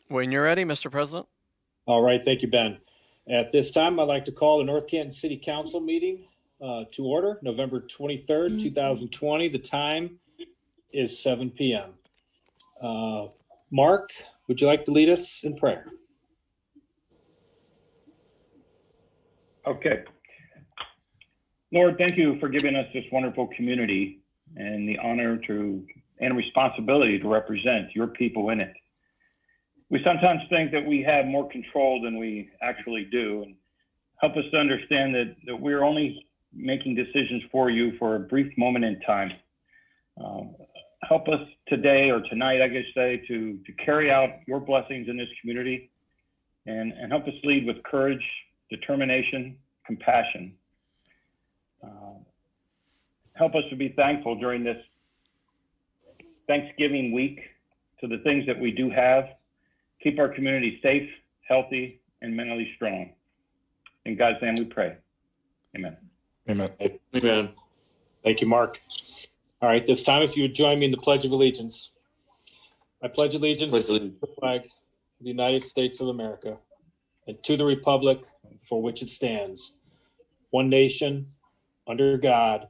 When you're ready, Mr. President. All right, thank you, Ben. At this time, I'd like to call the North Canton City Council meeting to order, November 23rd, 2020. The time is 7 p.m. Mark, would you like to lead us in prayer? Okay. Lord, thank you for giving us this wonderful community and the honor and responsibility to represent your people in it. We sometimes think that we have more control than we actually do, and help us to understand that we're only making decisions for you for a brief moment in time. Help us today, or tonight, I guess say, to carry out your blessings in this community, and help us lead with courage, determination, compassion. Help us to be thankful during this Thanksgiving week to the things that we do have. Keep our community safe, healthy, and mentally strong. In God's name we pray. Amen. Amen. Amen. Thank you, Mark. All right, this time, if you would join me in the Pledge of Allegiance. I pledge allegiance to the flag of the United States of America and to the republic for which it stands, one nation, under God,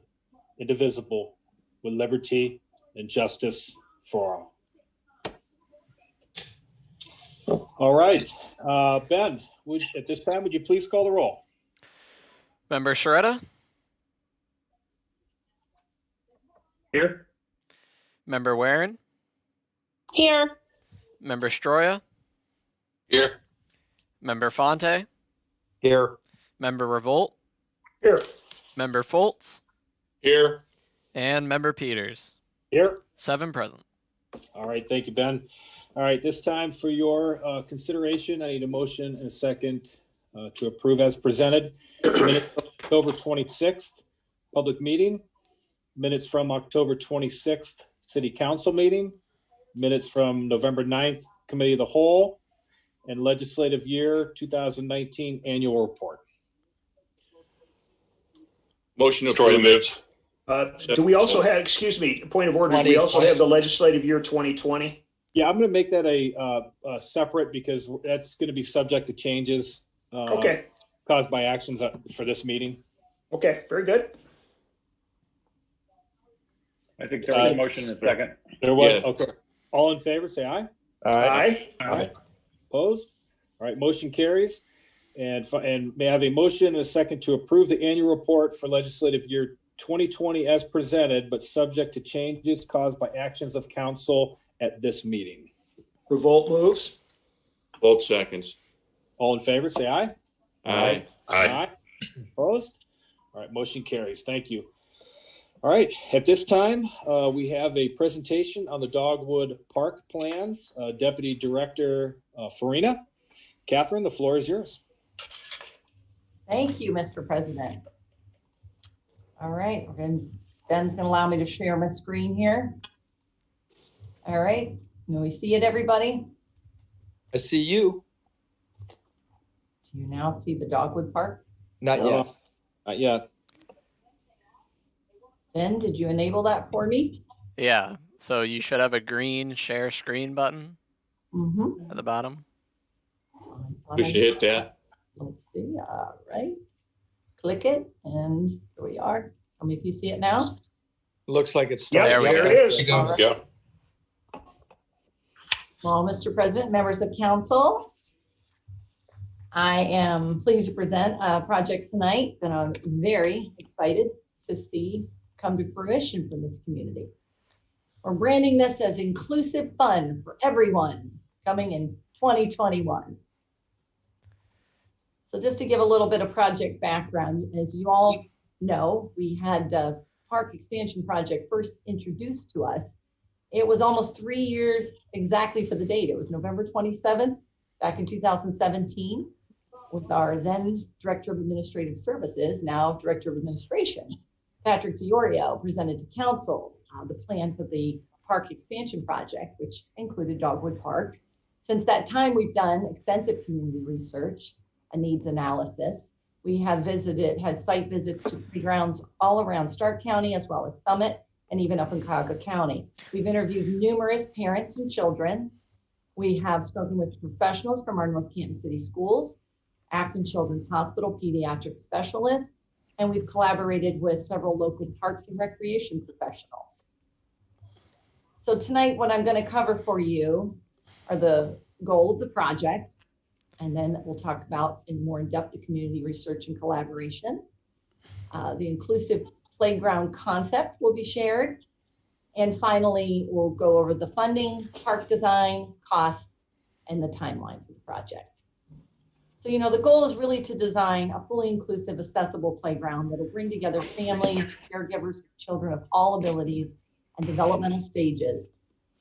indivisible, with liberty and justice for all. All right, Ben, at this time, would you please call the roll? Member Sharetta? Here. Member Warren? Here. Member Stroya? Here. Member Fonte? Here. Member Revolt? Here. Member Foltz? Here. And Member Peters? Here. 7 present. All right, thank you, Ben. All right, this time for your consideration, I need a motion and a second to approve as presented. Minutes from October 26th, public meeting. Minutes from October 26th, City Council meeting. Minutes from November 9th, Committee of the Whole. And Legislative Year 2019 Annual Report. Motion to approve. Moves. Do we also have, excuse me, point of order, do we also have the legislative year 2020? Yeah, I'm going to make that a separate because that's going to be subject to changes Okay, caused by actions for this meeting. okay, very good. I think there was a motion in a second. There was, Yeah. okay. All in favor, say aye. Aye. Aye. Opposed? All right, motion carries. And may I have a motion and a second to approve the annual report for legislative year 2020 as presented, but subject to changes caused by actions of council at this meeting. Revolt moves. Both seconds. All in favor, say aye. Aye. Aye. Opposed? All right, motion carries. Thank you. All right, at this time, we have a presentation on the Dogwood Park plans. Deputy Director Farina. Catherine, the floor is yours. Thank you, Mr. President. All right, Ben's gonna allow me to share my screen here. All right, can we see it, everybody? I see you. Do you now see the Dogwood Park? Not yet. Not yet. Ben, did you enable that for me? Yeah, so you should have a green share screen button Mm-hmm. at the bottom. We should hit that. Let's see, all right. Click it, and here we are. Tell me if you see it now. Looks like it's Yep, starting. There we there go. it is. All right. Yeah. Well, Mr. President, members of council, I am pleased to present a project tonight that I'm very excited to see come to fruition for this community. We're branding this as inclusive fun for everyone coming in 2021. So just to give a little bit of project background, as you all know, we had the park expansion project first introduced to us. It was almost 3 years exactly for the date. It was November 27th, back in 2017, with our then Director of Administrative Services, now Director of Administration, Patrick DiOrio, presented to council the plan for the park expansion project, which included Dogwood Park. Since that time, we've done extensive community research, a needs analysis. We have had site visits to playgrounds all around Stark County, as well as Summit, and even up in Cuyahoga County. We've interviewed numerous parents and children. We have spoken with professionals from our North Canton City Schools, Akron Children's Hospital pediatric specialists, and we've collaborated with several local parks and recreation professionals. So tonight, what I'm going to cover for you are the goal of the project, and then we'll talk about in more in-depth the community research and collaboration. The inclusive playground concept will be shared. And finally, we'll go over the funding, park design, costs, and the timeline for the project. So, the goal is really to design a fully inclusive, accessible playground that will bring together families, caregivers, children of all abilities and developmental stages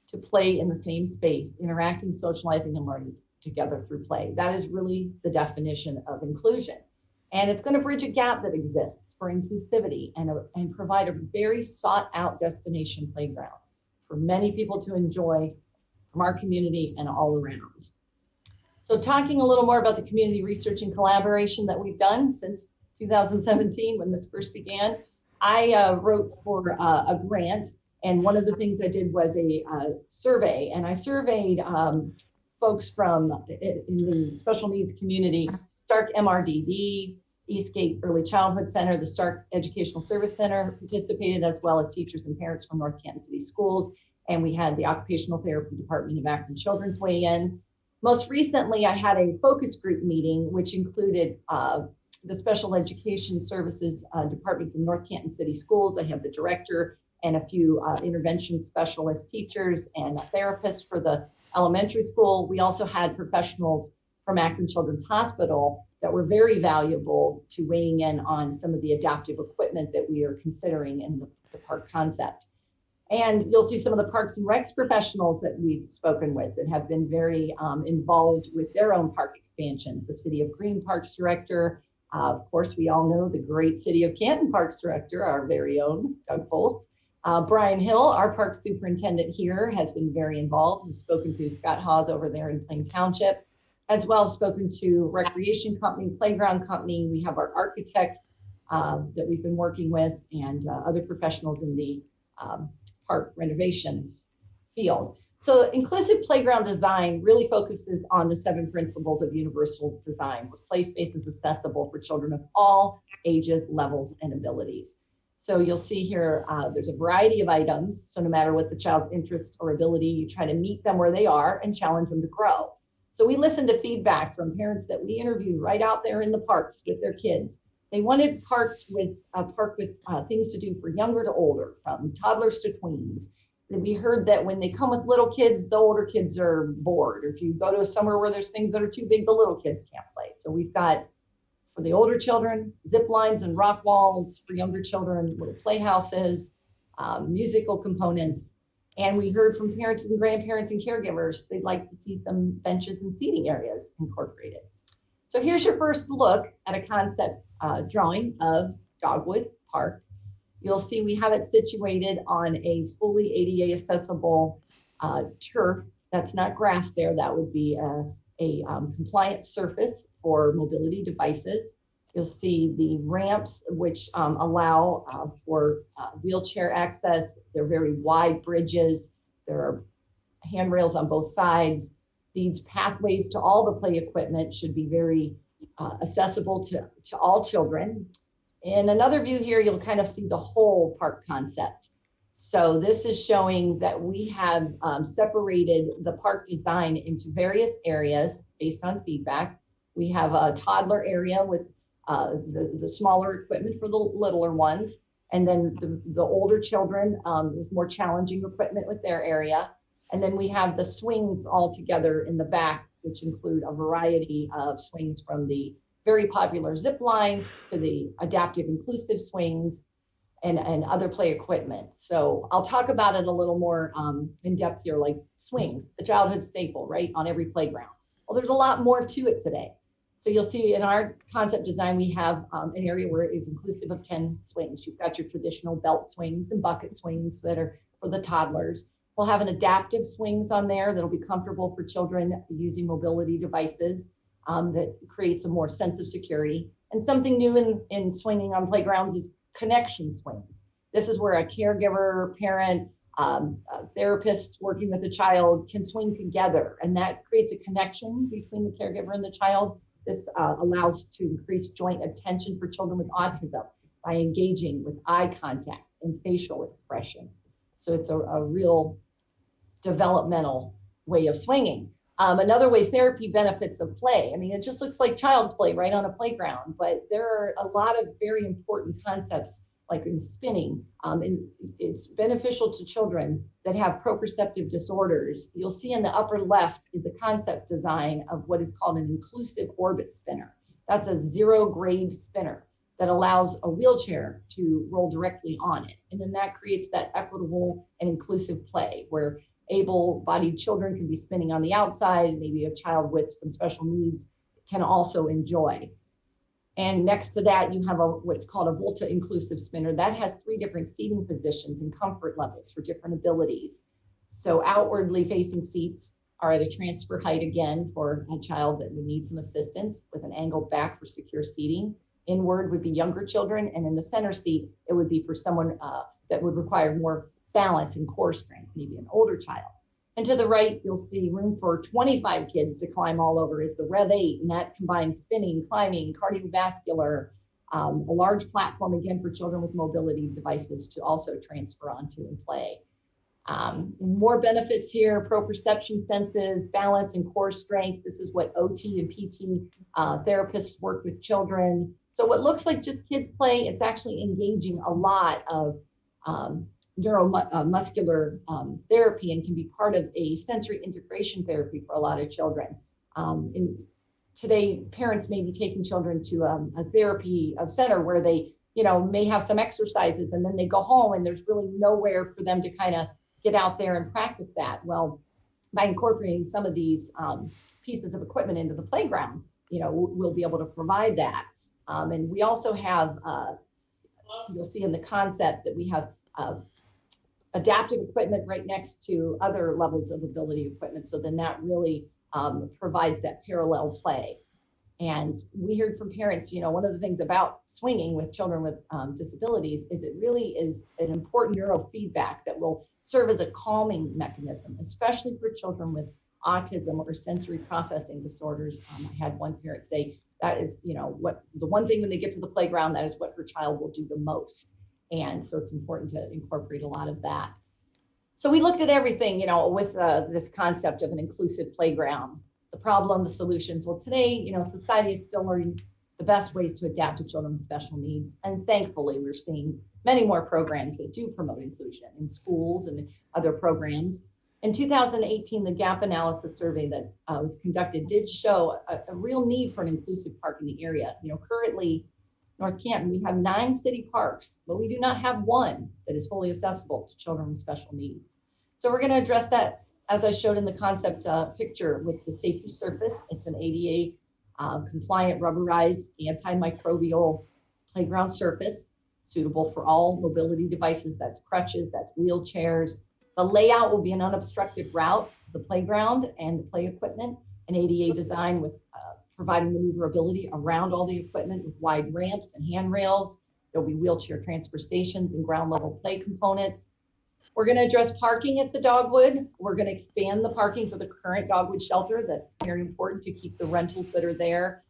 to play in the same space, interacting, socializing, and learning together through play. That is really the definition of inclusion. And it's going to bridge a gap that exists for inclusivity and provide a very sought out destination playground for many people to enjoy from our community and all around. So talking a little more about the community research and collaboration that we've done since 2017 when this first began, I wrote for a grant, and one of the things I did was a survey, and I surveyed folks from in the special needs community, Stark MRDD, Eastgate Early Childhood Center, the Stark Educational Service Center participated, as well as teachers and parents from North Canton City Schools. And we had the Occupational Therapy Department of Akron Children's weigh in. Most recently, I had a focus group meeting, which included the Special Education Services Department from North Canton City Schools. I have the director and a few intervention specialist teachers and therapists for the elementary school. We also had professionals from Akron Children's Hospital that were very valuable to weighing in on some of the adaptive equipment that we are considering in the park concept. And you'll see some of the Parks and Recs professionals that we've spoken with that have been very involved with their own park expansions. The City of Green Parks Director, of course, we all know the great City of Canton Parks Director, our very own Doug Foltz. Brian Hill, our park superintendent here, has been very involved. We've spoken to Scott Hawes over there in Plain Township, as well as spoken to recreation company, playground company. We have our architects that we've been working with and other professionals in the park renovation field. So inclusive playground design really focuses on the 7 principles of universal design, with play spaces accessible for children of all ages, levels, and abilities. So you'll see here, there's a variety of items. So no matter what the child's interest or ability, you try to meet them where they are and challenge them to grow. So we listened to feedback from parents that we interviewed right out there in the parks with their kids. They wanted parks with things to do for younger to older, from toddlers to tweens. And we heard that when they come with little kids, the older kids are bored. Or if you go to somewhere where there's things that are too big, the little kids can't play. So we've got, for the older children, zip lines and rock walls. For younger children, little playhouses, musical components. And we heard from parents and grandparents and caregivers, they'd like to see some benches and seating areas incorporated. So here's your first look at a concept drawing of Dogwood Park. You'll see we have it situated on a fully ADA accessible turf. That's not grass there. That would be a compliant surface for mobility devices. You'll see the ramps, which allow for wheelchair access. They're very wide bridges. There are handrails on both sides. These pathways to all the play equipment should be very accessible to all children. In another view here, you'll kind of see the whole park concept. So this is showing that we have separated the park design into various areas based on feedback. We have a toddler area with the smaller equipment for the littler ones. And then the older children with more challenging equipment with their area. And then we have the swings all together in the back, which include a variety of swings from the very popular zip line to the adaptive inclusive swings and other play equipment. So I'll talk about it a little more in depth here, like swings, the childhood staple, right, on every playground. Well, there's a lot more to it today. So you'll see in our concept design, we have an area where it is inclusive of 10 swings. You've got your traditional belt swings and bucket swings that are for the toddlers. We'll have an adaptive swings on there that'll be comfortable for children using mobility devices that creates a more sense of security. And something new in swinging on playgrounds is connection swings. This is where a caregiver, parent, Therapists working with the child can swing together, and that creates a connection between the caregiver and the child. This allows to increase joint attention for children with autism by engaging with eye contact and facial expressions. So it's a real developmental way of swinging. Another way therapy benefits of play. I mean, it just looks like child's play right on a playground, but there are a lot of very important concepts like in spinning. And it's beneficial to children that have proprioceptive disorders. You'll see in the upper left is a concept design of what is called an inclusive orbit spinner. That's a 0-grade spinner that allows a wheelchair to roll directly on it. And then that creates that equitable and inclusive play where able-bodied children can be spinning on the outside, maybe a child with some special needs can also enjoy. And next to that, you have what's called a Volta inclusive spinner. That has 3 different seating positions and comfort levels for different abilities. So outwardly facing seats are at a transfer height again for a child that would need some assistance with an angled back for secure seating. Inward would be younger children, and in the center seat, it would be for someone that would require more balance and core strength, maybe an older child. And to the right, you'll see room for 25 kids to climb all over is the Rev 8, and that combines spinning, climbing, cardiovascular, a large platform again for children with mobility devices to also transfer onto and play. More benefits here, proprioception senses, balance and core strength. This is what OT and PT therapists work with children. So what looks like just kids play, it's actually engaging a lot of neuromuscular therapy and can be part of a sensory integration therapy for a lot of children. Today, parents may be taking children to a therapy center where they, may have some exercises and then they go home and there's really nowhere for them to kind of get out there and practice that. Well, by incorporating some of these pieces of equipment into the playground, we'll be able to provide that. And we also have, you'll see in the concept that we have adaptive equipment right next to other levels of ability equipment. So then that really provides that parallel play. And we heard from parents, one of the things about swinging with children with disabilities is it really is an important neurofeedback that will serve as a calming mechanism, especially for children with autism or sensory processing disorders. I had one parent say that is, what the one thing when they get to the playground, that is what her child will do the most. And so it's important to incorporate a lot of that. So we looked at everything, with this concept of an inclusive playground, the problem, the solutions. Well, today, society is still learning the best ways to adapt to children with special needs. And thankfully, we're seeing many more programs that do promote inclusion in schools and other programs. In 2018, the gap analysis survey that was conducted did show a real need for an inclusive park in the area. Currently, North Canton, we have 9 city parks, but we do not have one that is fully accessible to children with special needs. So we're going to address that as I showed in the concept picture with the safety surface. It's an ADA compliant rubberized antimicrobial playground surface suitable for all mobility devices. That's crutches, that's wheelchairs. The layout will be an unobstructed route to the playground and the play equipment, an ADA design with providing maneuverability around all the equipment with wide ramps and handrails. There'll be wheelchair transfer stations and ground level play components. We're going to address parking at the Dogwood. We're going to expand the parking for the current Dogwood shelter. That's very important to keep the rentals that are there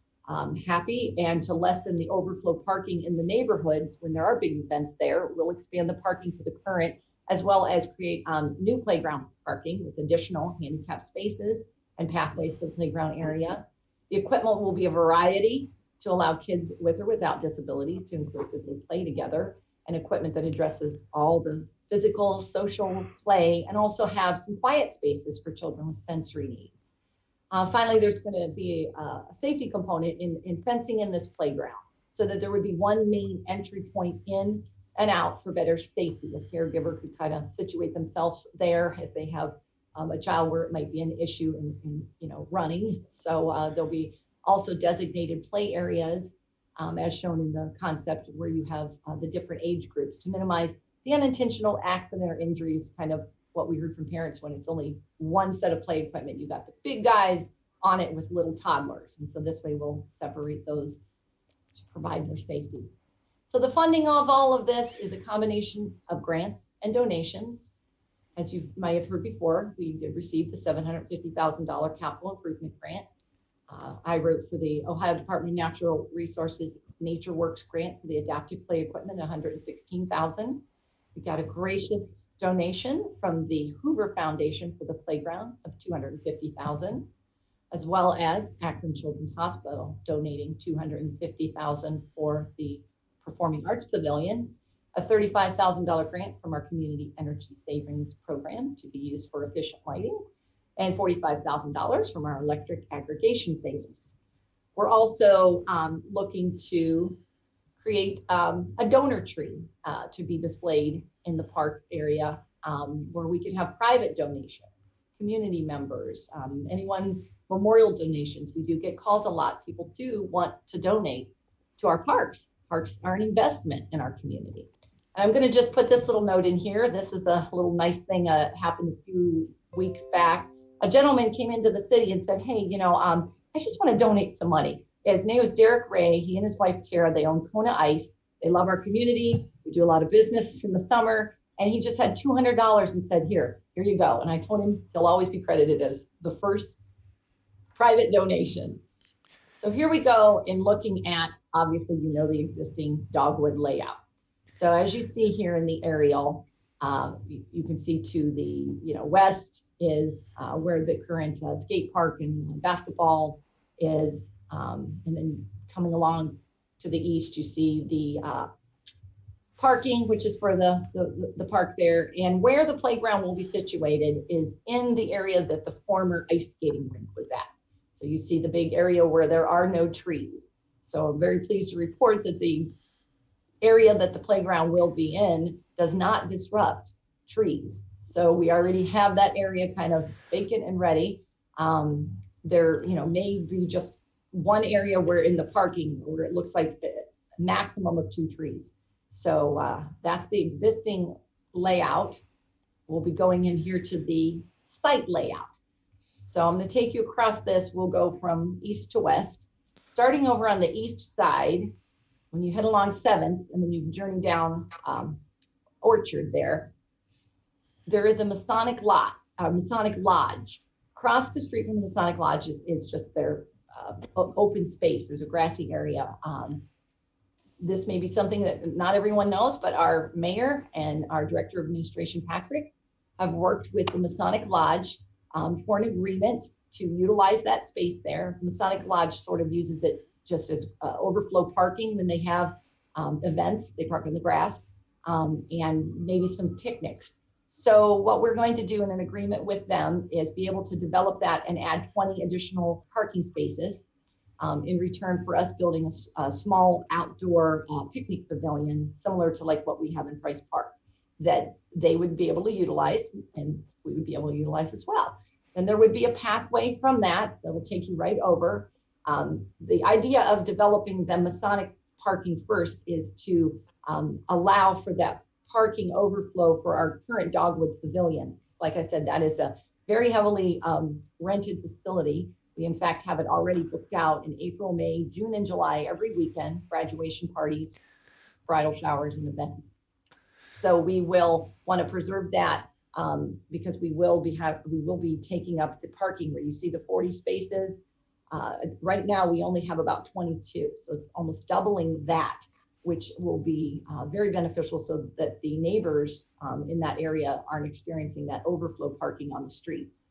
happy and to lessen the overflow parking in the neighborhoods when there are big events there. We'll expand the parking to the current, as well as create new playground parking with additional handicap spaces and pathways to the playground area. The equipment will be a variety to allow kids with or without disabilities to inclusively play together, and equipment that addresses all the physical, social play, and also have some quiet spaces for children with sensory needs. Finally, there's going to be a safety component in fencing in this playground so that there would be one main entry point in and out for better safety. A caregiver could kind of situate themselves there if they have a child where it might be an issue in running. So there'll be also designated play areas as shown in the concept where you have the different age groups to minimize the unintentional accident or injuries, kind of what we heard from parents when it's only one set of play equipment. You got the big guys on it with little toddlers. And so this way we'll separate those to provide more safety. So the funding of all of this is a combination of grants and donations. as you might have heard before, we did receive the $750,000 capital improvement grant. I wrote for the Ohio Department of Natural Resources Nature Works grant for the adaptive play equipment, $116,000. We got a gracious donation from the Hoover Foundation for the playground of $250,000, as well as Akron Children's Hospital donating $250,000 for the Performing Arts Pavilion, a $35,000 grant from our Community Energy Savings Program to be used for efficient lighting, and $45,000 from our electric aggregation savings. We're also looking to create a donor tree to be displayed in the park area where we could have private donations, community members, anyone, memorial donations. We do get calls a lot. People do want to donate to our parks. Parks are an investment in our community. And I'm going to just put this little note in here. This is a little nice thing happened a few weeks back. A gentleman came into the city and said, hey, I just want to donate some money. His name was Derek Ray. He and his wife, Tara, they own Kona Ice. They love our community. We do a lot of business in the summer. And he just had $200 and said, here you go. And I told him he'll always be credited as the first private donation. So here we go in looking at, obviously, the existing dogwood layout. So as you see here in the aerial, you can see to the west is where the current skate park and basketball is. And then coming along to the east, you see the parking, which is for the park there. And where the playground will be situated is in the area that the former ice skating rink was at. So you see the big area where there are no trees. So I'm very pleased to report that the area that the playground will be in does not disrupt trees. So we already have that area kind of vacant and ready. There, may be just one area where in the parking where it looks like a maximum of 2 trees. So that's the existing layout. We'll be going in here to the site layout. So I'm going to take you across this. We'll go from east to west, starting over on the east side. When you head along 7th and then you journey down Orchard there is a Masonic Lodge. Across the street from the Masonic Lodge is just their open space. There's a grassy area. This may be something that not everyone knows, but our mayor and our director of administration, Patrick, have worked with the Masonic Lodge for an agreement to utilize that space there. The Masonic Lodge sort of uses it just as overflow parking when they have events. They park in the grass and maybe some picnics. So what we're going to do in an agreement with them is be able to develop that and add 20 additional parking spaces in return for us building a small outdoor picnic pavilion, similar to like what we have in Price Park, that they would be able to utilize and we would be able to utilize as well. And there would be a pathway from that will take you right over. The idea of developing the Masonic parking first is to allow for that parking overflow for our current Dogwood Pavilion. Like I said, that is a very heavily rented facility. We in fact have it already booked out in April, May, June, and July every weekend, graduation parties, bridal showers, and events. So we will want to preserve that because we will be taking up the parking where you see the 40 spaces. Right now, we only have about 22, so it's almost doubling that, which will be very beneficial so that the neighbors in that area aren't experiencing that overflow parking on the streets.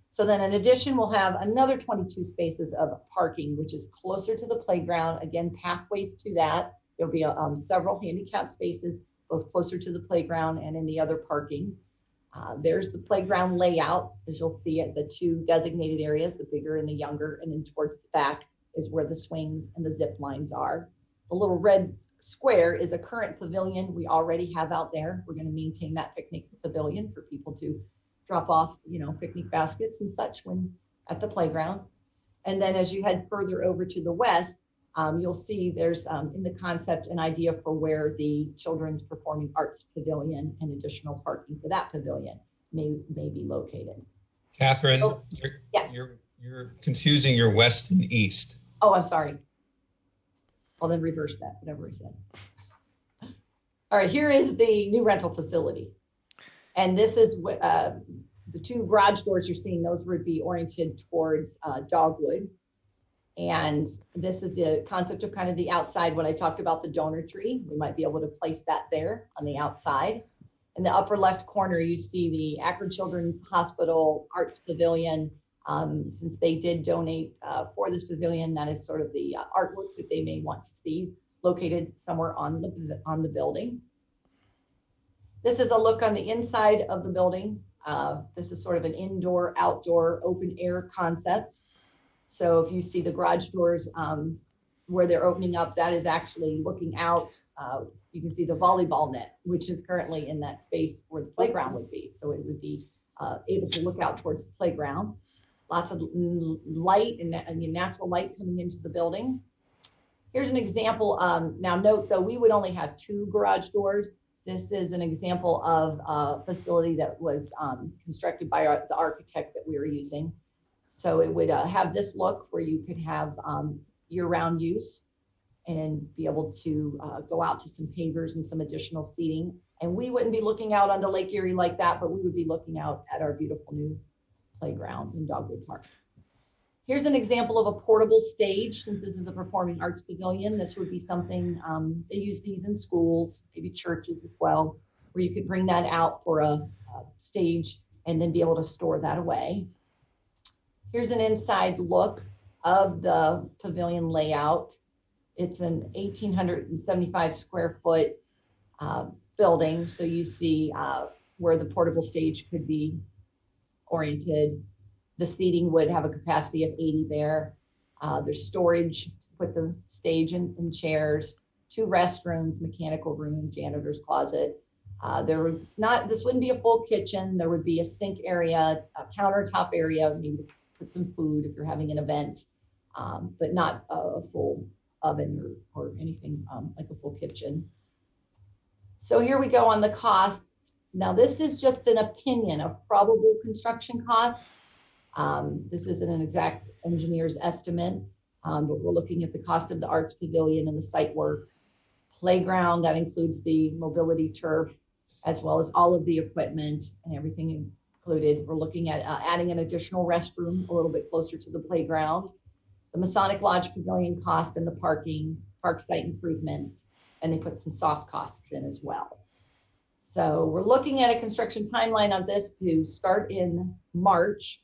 So then in addition, we'll have another 22 spaces of parking, which is closer to the playground. Again, pathways to that. There'll be several handicap spaces, both closer to the playground and in the other parking. There's the playground layout, as you'll see at the 2 designated areas, the bigger and the younger, and then towards the back is where the swings and the zip lines are. The little red square is a current pavilion we already have out there. We're going to maintain that picnic pavilion for people to drop off, picnic baskets and such when at the playground. And then as you head further over to the west, you'll see there's in the concept an idea for where the Children's Performing Arts Pavilion and additional parking for that pavilion may be located. Catherine, Oh, yes. you're confusing your west and east. Oh, I'm sorry. I'll then reverse that, whatever I said. All right, here is the new rental facility. And this is what the two garage doors you're seeing, those would be oriented towards dogwood. And this is the concept of kind of the outside, when I talked about the donor tree, we might be able to place that there on the outside. In the upper left corner, you see the Akron Children's Hospital Arts Pavilion. Since they did donate for this pavilion, that is sort of the artwork that they may want to see located somewhere on the building. This is a look on the inside of the building. This is sort of an indoor, outdoor, open air concept. So if you see the garage doors where they're opening up, that is actually looking out. You can see the volleyball net, which is currently in that space where the playground would be. So it would be able to look out towards the playground. Lots of light and natural light coming into the building. Here's an example. Now note though, we would only have 2 garage doors. This is an example of a facility that was constructed by the architect that we were using. So it would have this look where you could have year-round use and be able to go out to some pavers and some additional seating. And we wouldn't be looking out onto Lake Erie like that, but we would be looking out at our beautiful new playground in Dogwood Park. Here's an example of a portable stage. Since this is a performing arts pavilion, this would be something, they use these in schools, maybe churches as well, where you could bring that out for a stage and then be able to store that away. Here's an inside look of the pavilion layout. It's an 1,875 square foot building. So you see where the portable stage could be oriented. The seating would have a capacity of 80 there. There's storage to put the stage in chairs, 2 restrooms, mechanical room, janitor's closet. This wouldn't be a full kitchen. There would be a sink area, a countertop area, maybe to put some food if you're having an event, but not a full oven or anything like a full kitchen. So here we go on the cost. Now this is just an opinion of probable construction costs. This isn't an exact engineer's estimate, but we're looking at the cost of the arts pavilion and the site work. Playground, that includes the mobility turf, as well as all of the equipment and everything included. We're looking at adding an additional restroom a little bit closer to the playground. The Masonic Lodge Pavilion cost and the parking, park site improvements, and they put some soft costs in as well. So we're looking at a construction timeline on this to start in March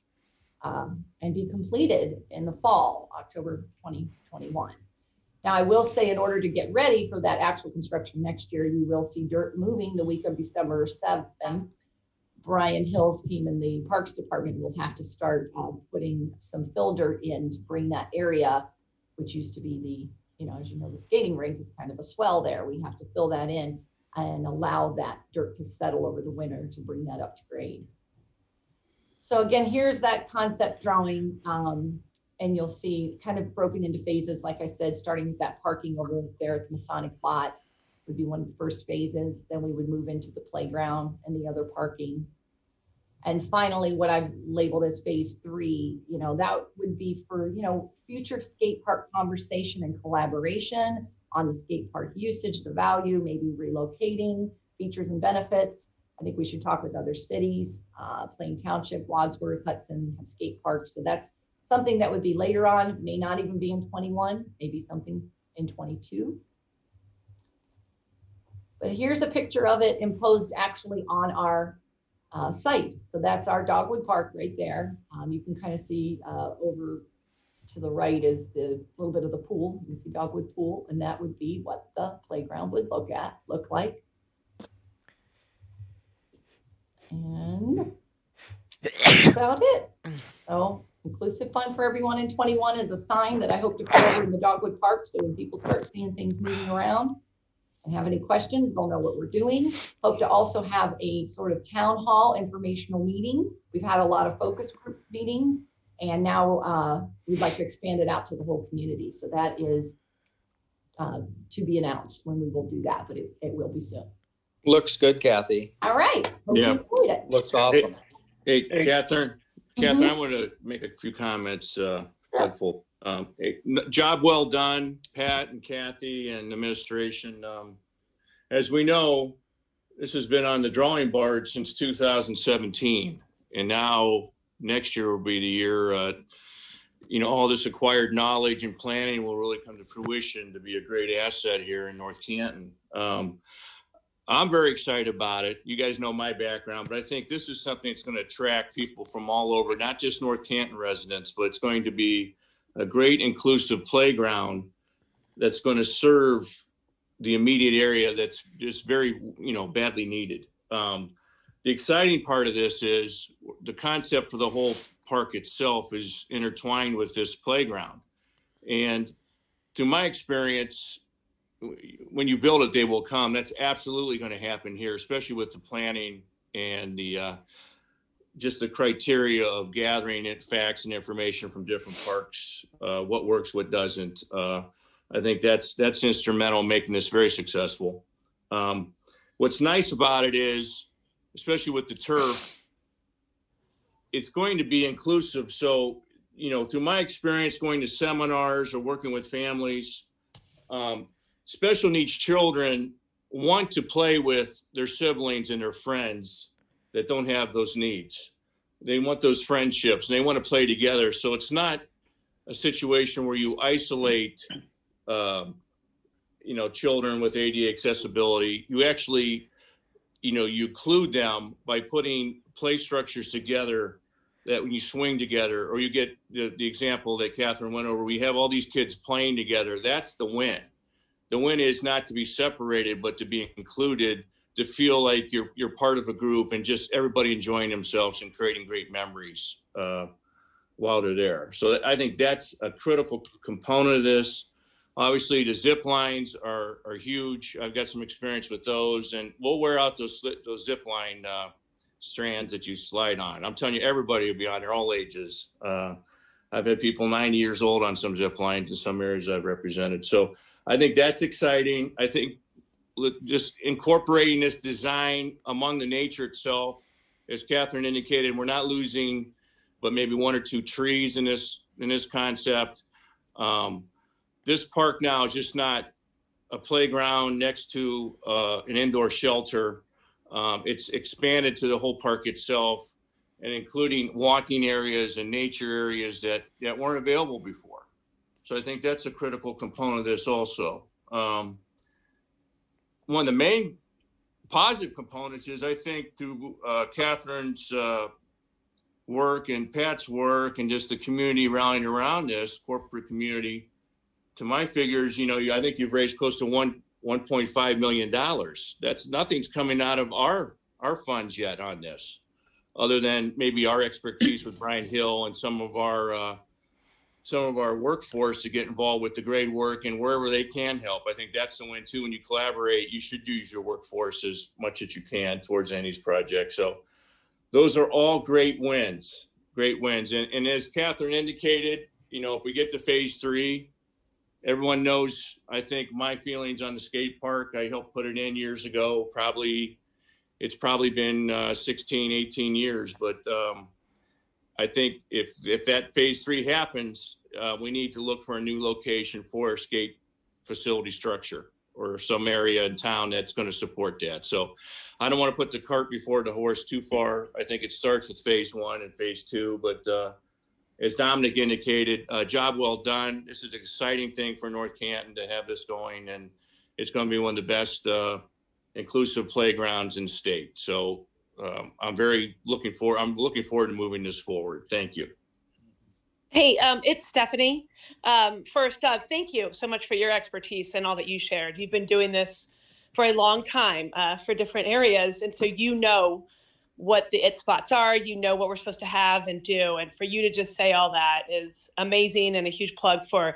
and be completed in the fall, October 2021. Now, I will say in order to get ready for that actual construction next year, you will see dirt moving the week of December 7th. Brian Hill's team in the Parks Department will have to start putting some fill dirt in to bring that area, which used to be as you know, the skating rink is kind of a swell there. We have to fill that in and allow that dirt to settle over the winter to bring that up to grade. So again, here's that concept drawing, and you'll see kind of broken into phases, like I said, starting with that parking over there at the Masonic lot would be one of the first phases. Then we would move into the playground and the other parking. And finally, what I've labeled as phase 3, that would be for, future skate park conversation and collaboration on the skate park usage, the value, maybe relocating, features and benefits. I think we should talk with other cities, Plain Township, Wadsworth, Hudson have skate parks. So that's something that would be later on, may not even be in 21, maybe something in 22. But here's a picture of it imposed actually on our site. So that's our Dogwood Park right there. You can kind of see over to the right is the little bit of the pool. You see Dogwood Pool, and that would be what the playground would look like. And that's about it. So inclusive fun for everyone in 21 is a sign that I hope to put over in the Dogwood Park. So when people start seeing things moving around and have any questions, they'll know what we're doing. Hope to also have a sort of town hall informational meeting. We've had a lot of focus group meetings, and now we'd like to expand it out to the whole community. So that is to be announced when we will do that, but it will be soon. Looks good, Kathy. All right. Hope Yeah. you enjoyed it. Looks awesome. Hey, Catherine, I want to make a few comments, helpful. Job well done, Pat and Kathy and administration. As we know, this has been on the drawing board since 2017. And now next year will be the year, all this acquired knowledge and planning will really come to fruition to be a great asset here in North Canton. I'm very excited about it. You guys know my background, but I think this is something that's going to attract people from all over, not just North Canton residents, but it's going to be a great inclusive playground that's going to serve the immediate area that's just very, badly needed. The exciting part of this is the concept for the whole park itself is intertwined with this playground. And through my experience, when you build it, they will come. That's absolutely going to happen here, especially with the planning and the just the criteria of gathering it, facts and information from different parks, what works, what doesn't. I think that's instrumental in making this very successful. What's nice about it is, especially with the turf, it's going to be inclusive. So, through my experience going to seminars or working with families, special needs children want to play with their siblings and their friends that don't have those needs. They want those friendships and they want to play together. So it's not a situation where you isolate, children with ADA accessibility. You actually, you include them by putting play structures together that when you swing together, or you get the example that Catherine went over, we have all these kids playing together. That's the win. The win is not to be separated, but to be included, to feel like you're part of a group and just everybody enjoying themselves and creating great memories while they're there. So I think that's a critical component of this. Obviously, the zip lines are huge. I've got some experience with those, and we'll wear out those zip line strands that you slide on. I'm telling you, everybody will be on there, all ages. I've had people 90 years old on some zip lines in some areas I've represented. So I think that's exciting. I think just incorporating this design among the nature itself, as Catherine indicated, we're not losing but maybe one or two trees in this concept. This park now is just not a playground next to an indoor shelter. It's expanded to the whole park itself, and including walking areas and nature areas that weren't available before. So I think that's a critical component of this also. One of the main positive components is, I think, through Catherine's work and Pat's work and just the community rallying around this corporate community, to my figures, I think you've raised close to $1.5 million. Nothing's coming out of our funds yet on this, other than maybe our expertise with Brian Hill and some of our workforce to get involved with the great work and wherever they can help. I think that's the win too. When you collaborate, you should use your workforce as much as you can towards any of these projects. So those are all great wins. And as Catherine indicated, if we get to phase 3, everyone knows, I think, my feelings on the skate park. I helped put it in years ago. It's probably been 16, 18 years. But I think if that phase 3 happens, we need to look for a new location for a skate facility structure or some area in town that's going to support that. So I don't want to put the cart before the horse too far. I think it starts with phase 1 and phase 2, but as Dominic indicated, job well done. This is an exciting thing for North Canton to have this going, and it's going to be one of the best inclusive playgrounds in the state. So I'm looking forward to moving this forward. Thank you. Hey, it's Stephanie. First, Doug, thank you so much for your expertise and all that you shared. You've been doing this for a long time for different areas, and so what the it spots are, what we're supposed to have and do. And for you to just say all that is amazing, and a huge plug for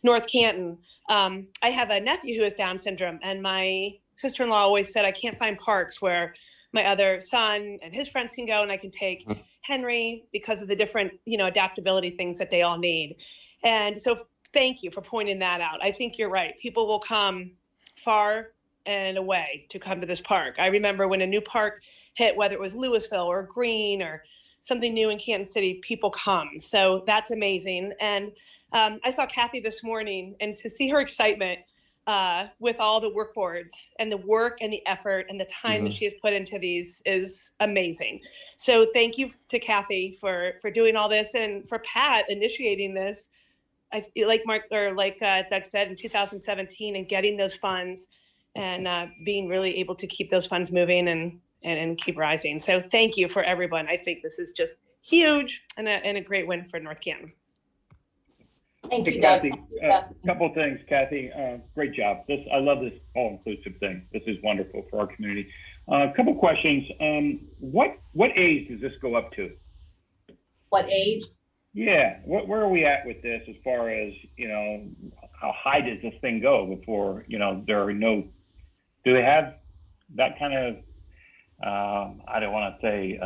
North Canton. I have a nephew who has Down syndrome, and my sister-in-law always said, I can't find parks where my other son and his friends can go, and I can take Henry because of the different, adaptability things that they all need. And so thank you for pointing that out. I think you're right. People will come far and away to come to this park. I remember when a new park hit, whether it was Louisville or Green or something new in Kansas City, people come. So that's amazing. And I saw Kathy this morning, and to see her excitement with all the work boards, and the work and the effort and the time that she has put into these is amazing. So thank you to Kathy for doing all this, and for Pat initiating this. Like Doug said, in 2017, and getting those funds and being really able to keep those funds moving and keep rising. So thank you for everyone. I think this is just huge and a great win for North Canton. Thank you, Hey, Doug. Kathy, Thank you, Stephanie. couple of things, Kathy. Great job. I love this all-inclusive thing. This is wonderful for our community. A couple questions. What age does this go up to? What age? Yeah, where are we at with this as far as, how high does this thing go before, there are no, do they have that kind of, I don't want to say,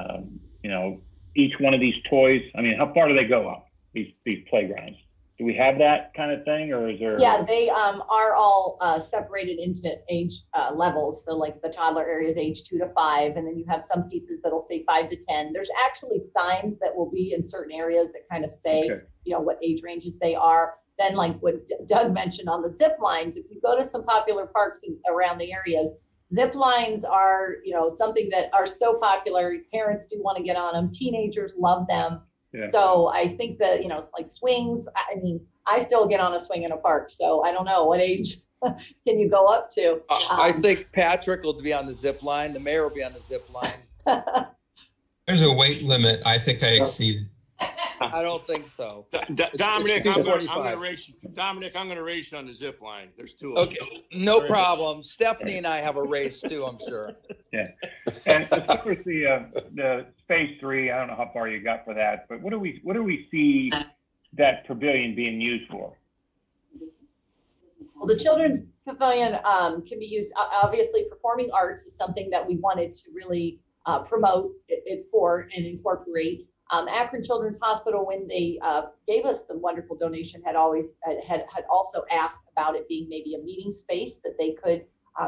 each one of these toys? I mean, how far do they go up, these playgrounds? Do we have that kind of thing, or is there? Yeah, they are all separated into age levels. So like the toddler area is age 2 to 5, and then you have some pieces that'll say 5 to 10. There's actually signs that will be in certain areas that kind of say, Okay. What age ranges they are. Then like what Doug mentioned on the zip lines, if you go to some popular parks around the areas, zip lines are, something that are so popular. Parents do want to get on them. Teenagers love them. Yeah. So I think that, it's like swings. I mean, I still get on a swing in a park. So I don't know, what age can you go up to? I think Patrick will be on the zip line. The mayor will be on the zip line. There's a weight limit. I think I exceeded. I don't think so. Dominic, It's I'm going 245. to race you. Dominic, I'm going to race you on the zip line. There's two of Okay, them. no problem. Stephanie and I have a race too, I'm sure. Yeah. And as far as the phase 3, I don't know how far you got for that, but what do we see that pavilion being used for? Well, the children's pavilion can be used, obviously performing arts is something that we wanted to really promote it for and incorporate. Akron Children's Hospital, when they gave us the wonderful donation, had also asked about it being maybe a meeting space that they could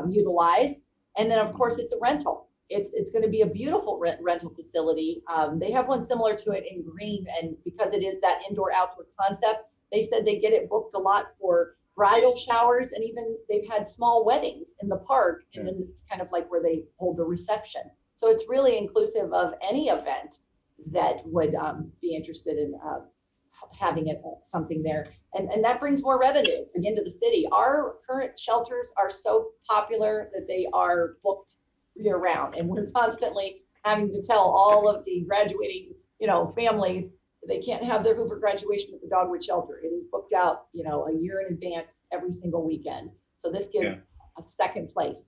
utilize. And then of course it's a rental. It's going to be a beautiful rental facility. They have one similar to it in Green, and because it is that indoor-outdoor concept, they said they get it booked a lot for bridal showers, and even they've had small weddings in the park, and then it's kind of like where they hold the reception. So it's really inclusive of any event that would be interested in having something there. And that brings more revenue again to the city. Our current shelters are so popular that they are booked year round. And we're constantly having to tell all of the graduating, families they can't have their Hoover graduation at the Dogwood shelter. It is booked out, a year in advance every single weekend. So this gives a second place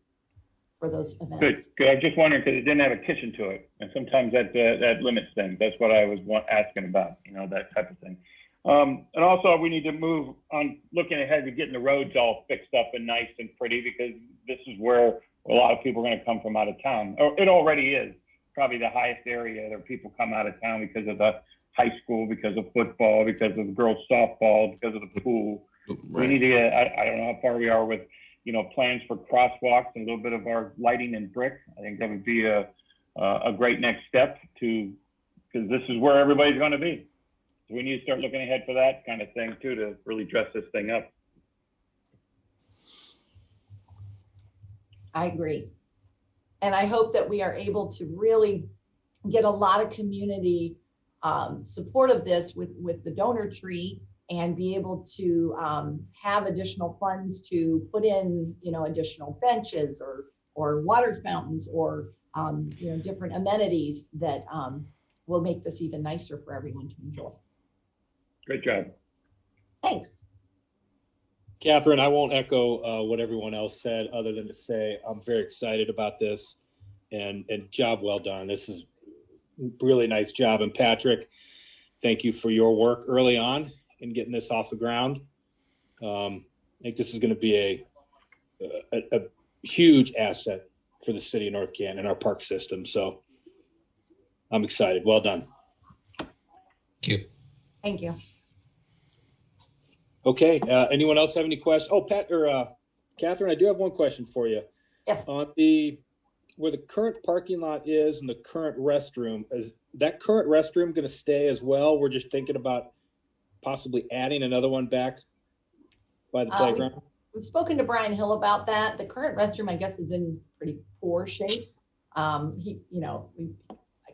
for those events. Good. I was just wondering because it didn't have a kitchen to it, and sometimes that limits things. That's what I was asking about, that type of thing. And also, we need to move on, looking ahead to getting the roads all fixed up and nice and pretty, because this is where a lot of people are going to come from out of town. Or it already is probably the highest area that people come out of town because of the high school, because of football, because of the girls softball, because of the pool. Right. We need to get. I don't know how far we are with plans for crosswalks and a little bit of our lighting and brick. I think that would be a great next step because this is where everybody's going to be. So we need to start looking ahead for that kind of thing too, to really dress this thing up. I agree. And I hope that we are able to really get a lot of community support of this with the donor tree, and be able to have additional funds to put in, additional benches or water fountains or, different amenities that will make this even nicer for everyone to enjoy. Great job. Thanks. Catherine, I won't echo what everyone else said, other than to say I'm very excited about this, and job well done. This is really nice job. And Patrick, thank you for your work early on in getting this off the ground. I think this is going to be a huge asset for the city of North Canton and our park system. So I'm excited. Well done. Thank you. Thank you. Okay. Anyone else have any questions? Oh, Catherine, I do have one question for you. Yes. On where the current parking lot is and the current restroom, is that current restroom going to stay as well? We're just thinking about possibly adding another one back by the playground. we've spoken to Brian Hill about that. The current restroom, I guess, is in pretty poor shape. I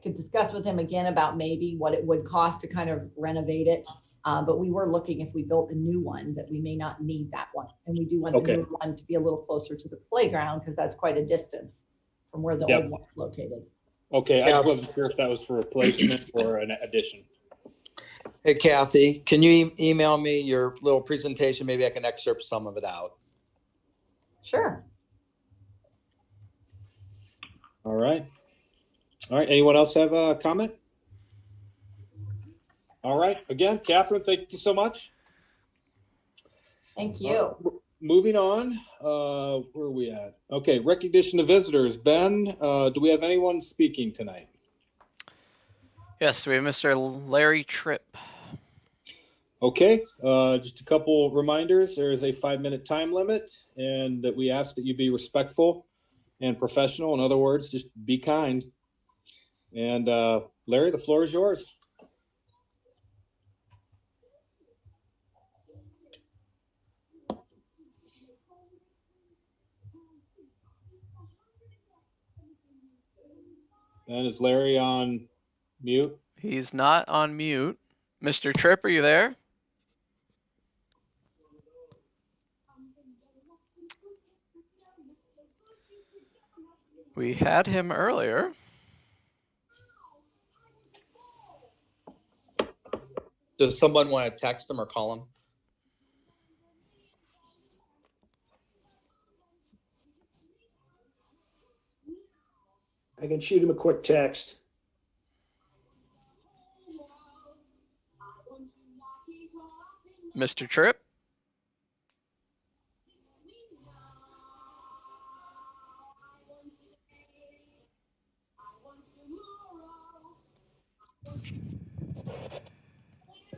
could discuss with him again about maybe what it would cost to kind of renovate it. But we were looking if we built a new one that we may not need that one. And we do want the new one to be a little closer to the playground because that's quite a distance from where the old one's located. Okay, I just wasn't sure if that was for replacement or an addition. Hey, Kathy, can you email me your little presentation? Maybe I can excerpt some of it out. Sure. All right. Anyone else have a comment? All right. Again, Catherine, thank you so much. Thank you. Moving on, where are we at? Okay, recognition of visitors. Ben, do we have anyone speaking tonight? Yes, we have Mr. Larry Tripp. Okay, just a couple reminders. There is a 5-minute time limit, and that we ask that you be respectful and professional. In other words, just be kind. And Larry, the floor is yours. And is Larry on mute? He's not on mute. Mr. Tripp, are you there? We had him earlier. Does someone want to text him or call him? I can shoot him a quick text. Mr. Tripp?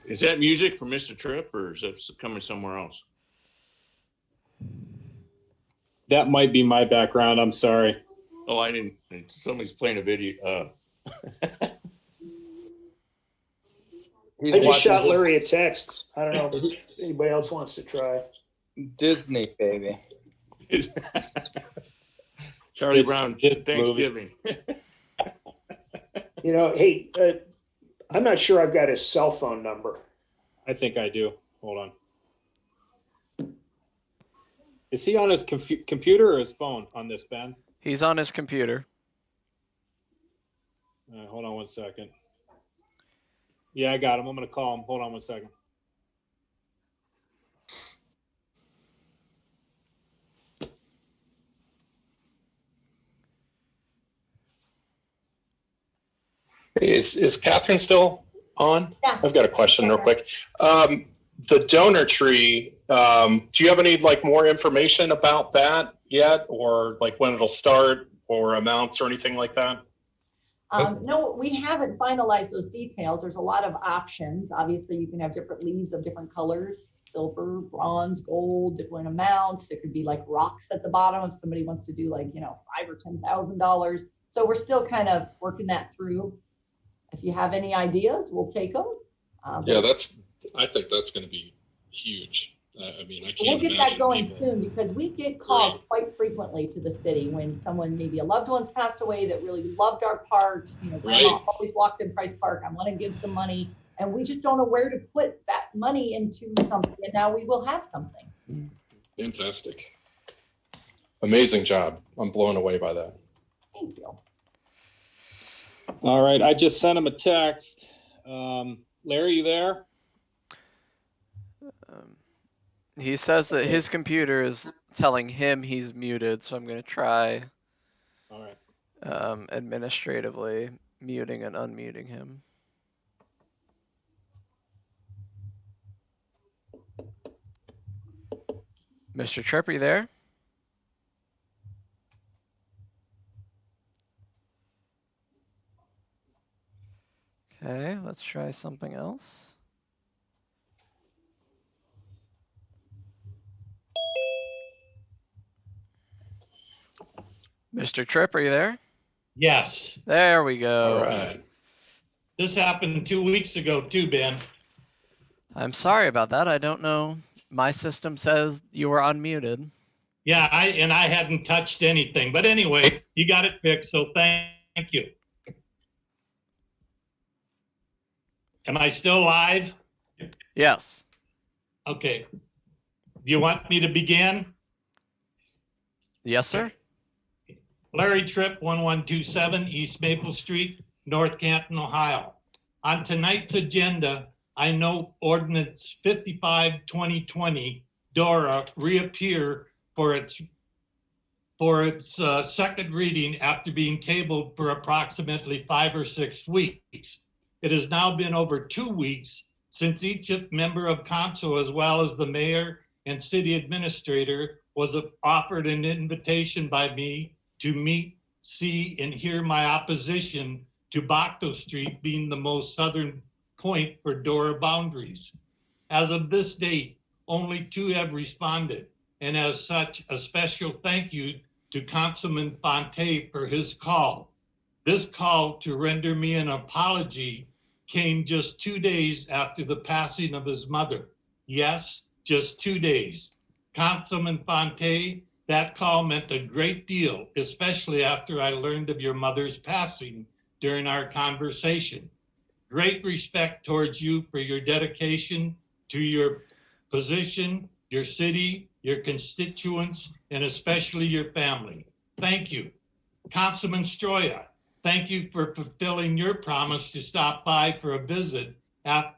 Is that music from Mr. Tripp or is that coming somewhere else? That might be my background. I'm sorry. Oh, I didn't. Somebody's playing a video. I just shot Larry a text. I don't know if anybody else wants to try. Disney, baby. Charlie Brown, Thanksgiving. Hey, I'm not sure I've got his cell phone number. I think I do. Hold on. Is he on his computer or his phone on this, Ben? He's on his computer. Hold on one second. Yeah, I got him. I'm going to call him. Hold on one second. Is Catherine still on? Yeah. I've got a question real quick. The donor tree, do you have any more information about that yet, or when it'll start, or amounts or anything like that? No, we haven't finalized those details. There's a lot of options. Obviously, you can have different leaves of different colors, silver, bronze, gold, different amounts. There could be rocks at the bottom if somebody wants to do $5,000 or $10,000. So we're still kind of working that through. If you have any ideas, we'll take them. Yeah, I think that's going to be huge. I can't. We'll get that going soon because we get calls quite frequently to the city when someone, maybe a loved one's passed away that really loved our parks. Grandma always walked in Price Park. I want to give some money, and we just don't know where to put that money into something. And now we will have something. Fantastic. Amazing job. I'm blown away by that. Thank you. All right. I just sent him a text. Larry, you there? He says that his computer is telling him he's muted, so I'm going to try All right. Administratively muting and unmuting him. Mr. Tripp, are you there? Okay, let's try something else. Mr. Tripp, are you there? Yes. There we go. All right. This happened 2 weeks ago too, Ben. I'm sorry about that. I don't know My system says you were unmuted. Yeah, I hadn't touched anything, but anyway, you got it fixed, so thank you. Am I still live? Yes. Okay. Do you want me to begin? Yes, sir. Larry Tripp, 1127 East Maple Street, North Canton, Ohio. On tonight's agenda, I note ordinance 55-2020, DORA, reappear for its second reading after being tabled for approximately 5 or 6 weeks. It has now been over 2 weeks since each member of council, as well as the mayor and city administrator, was offered an invitation by me to meet, see, and hear my opposition to Bacto Street being the most southern point for DORA boundaries. As of this date, only 2 have responded, and as such, a special thank you to Councilman Fonte for his call. This call to render me an apology came just 2 days after the passing of his mother. Yes, just 2 days. Councilman Fonte, that call meant a great deal, especially after I learned of your mother's passing during our conversation. Great respect towards you for your dedication to your position, your city, your constituents, and especially your family. Thank you. Councilman Stroya, thank you for fulfilling your promise to stop by for a visit. After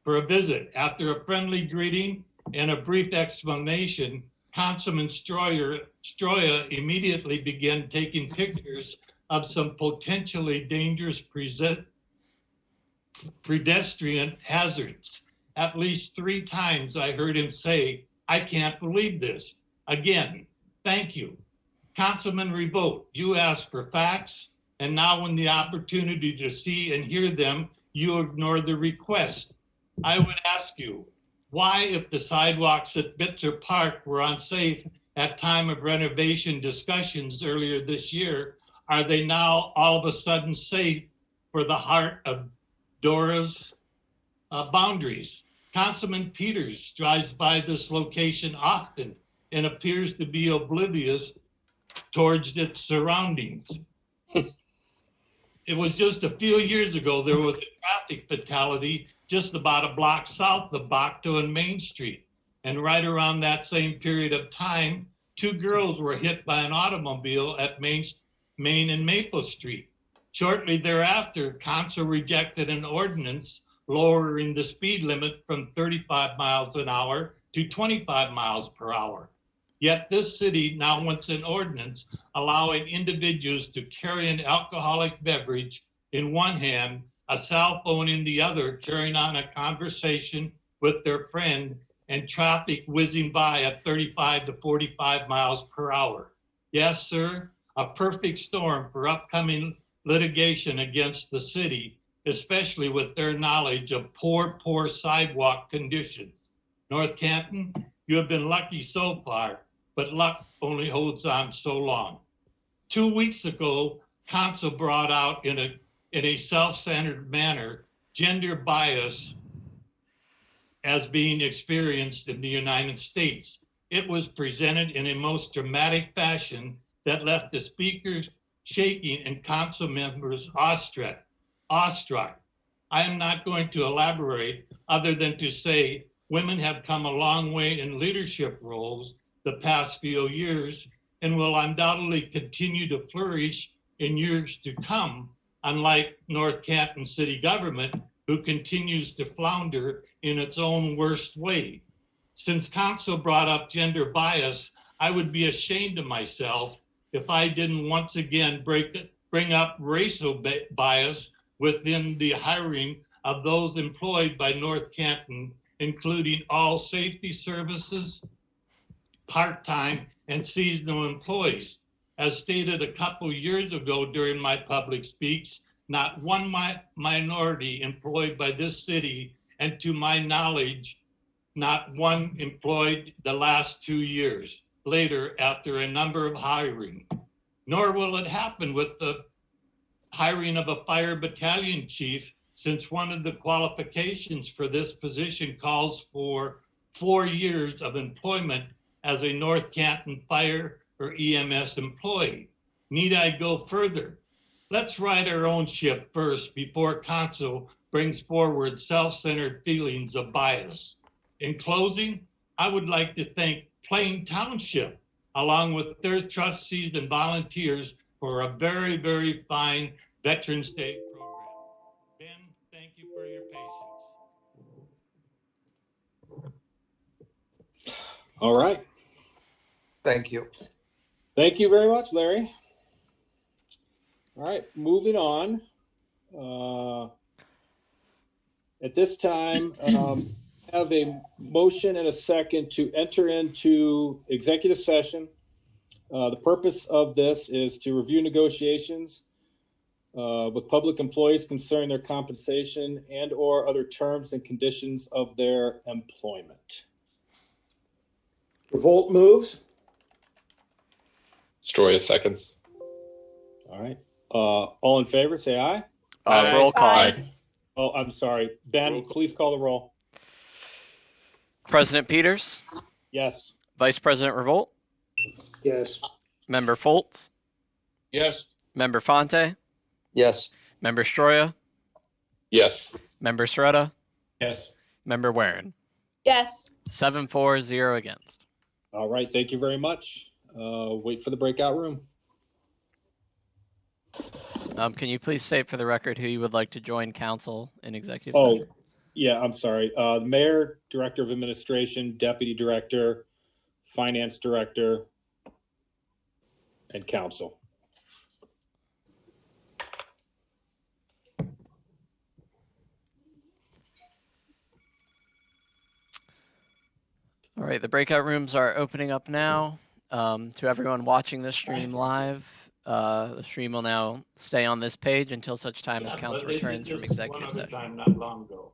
a friendly greeting and a brief explanation, Councilman Stroya immediately began taking pictures of some potentially dangerous pedestrian hazards. At least 3 times I heard him say, "I can't believe this." Again, thank you. Councilman Revolt, you asked for facts, and now when the opportunity to see and hear them, you ignore the request. I would ask you, why, if the sidewalks at Bitzer Park were unsafe at time of renovation discussions earlier this year, are they now all of a sudden safe for the heart of DORA's boundaries? Councilman Peters drives by this location often and appears to be oblivious towards its surroundings. It was just a few years ago, there was a traffic fatality just about a block south of Bacto and Main Street. And right around that same period of time, 2 girls were hit by an automobile at Main and Maple Street. Shortly thereafter, council rejected an ordinance lowering the speed limit from 35 miles an hour to 25 miles per hour. Yet this city now wants an ordinance allowing individuals to carry an alcoholic beverage in one hand, a cell phone in the other, carrying on a conversation with their friend, and traffic whizzing by at 35 to 45 miles per hour. Yes, sir, a perfect storm for upcoming litigation against the city, especially with their knowledge of poor sidewalk conditions. North Canton, you have been lucky so far, but luck only holds on so long. 2 weeks ago, council brought out in a self-centered manner gender bias as being experienced in the United States. It was presented in a most dramatic fashion that left the speakers shaking and council members awestruck. I am not going to elaborate other than to say women have come a long way in leadership roles the past few years and will undoubtedly continue to flourish in years to come, unlike North Canton City government, who continues to flounder in its own worst way. Since council brought up gender bias, I would be ashamed of myself if I didn't once again bring up racial bias within the hiring of those employed by North Canton, including all safety services, part-time, and seasonal employees. As stated a couple years ago during my public speaks, not one minority employed by this city, and to my knowledge, not one employed the last 2 years later after a number of hiring. Nor will it happen with the hiring of a fire battalion chief, since one of the qualifications for this position calls for 4 years of employment as a North Canton Fire or EMS employee. Need I go further? Let's right our own ship first before council brings forward self-centered feelings of bias. In closing, I would like to thank Plain Township, along with their trustees and volunteers, for a very, very fine Veterans Day program. Ben, thank you for your patience. All right. Thank you. Thank you very much, Larry. All right, moving on. At this time, have a motion and a second to enter into executive session. The purpose of this is to review negotiations with public employees concerning their compensation and or other terms and conditions of their employment. Revolt moves. Stroya seconds. All right. All in favor, say aye. Roll call. Aye. Oh, I'm sorry. Ben, Roll call. please call the roll. President Peters, Yes. Vice President Revolt, Yes. Member Foltz, Yes. Member Fonte, Yes. Member Stroya, Yes. Member Seretta, Yes. Member Warren. Yes. 7-4-0 against. All right. Thank you very much. Wait for the breakout room. Can you please state for the record who you would like to join council in executive Oh, session? yeah, I'm sorry. Mayor, Director of Administration, Deputy Director, Finance Director, and Council. All right, the breakout rooms are opening up now. To everyone watching this stream live, the stream will now stay on this page until such time as Yeah, council but they did returns from this executive one other session. time not long ago.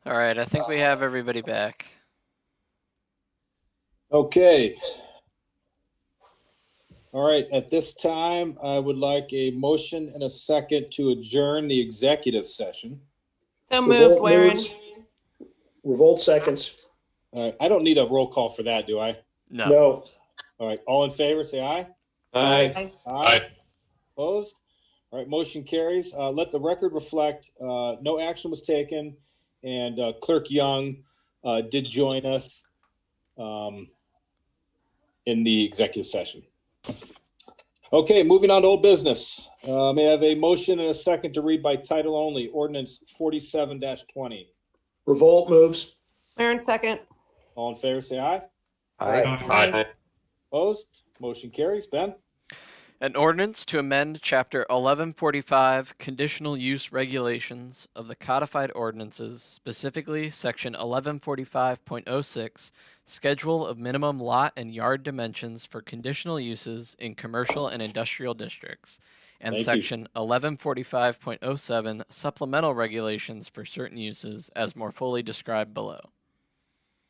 All right, I think we have everybody back. Okay. All right, at this time, I would like a motion and a second to adjourn the executive session. So moved, Warren. Revolt seconds. All right, I don't need a roll call for that, do I? No. No. All right, all in favor, say aye. Aye. Aye. Opposed? All right, motion carries. Let the record reflect, no action was taken, and Clerk Young did join us in the executive session. Okay, moving on to old business. May I have a motion and a second to read by title only, ordinance 47-20. Revolt moves. Warren, second. All in favor, say aye. Aye. Opposed? Motion carries. Ben? An ordinance to amend Chapter 1145 Conditional Use Regulations of the Codified Ordinances, specifically Section 1145.06, Schedule of Minimum Lot and Yard Dimensions for Conditional Uses in Commercial and Industrial Districts, and Thank you. Section 1145.07, Supplemental Regulations for Certain Uses, as more fully described below.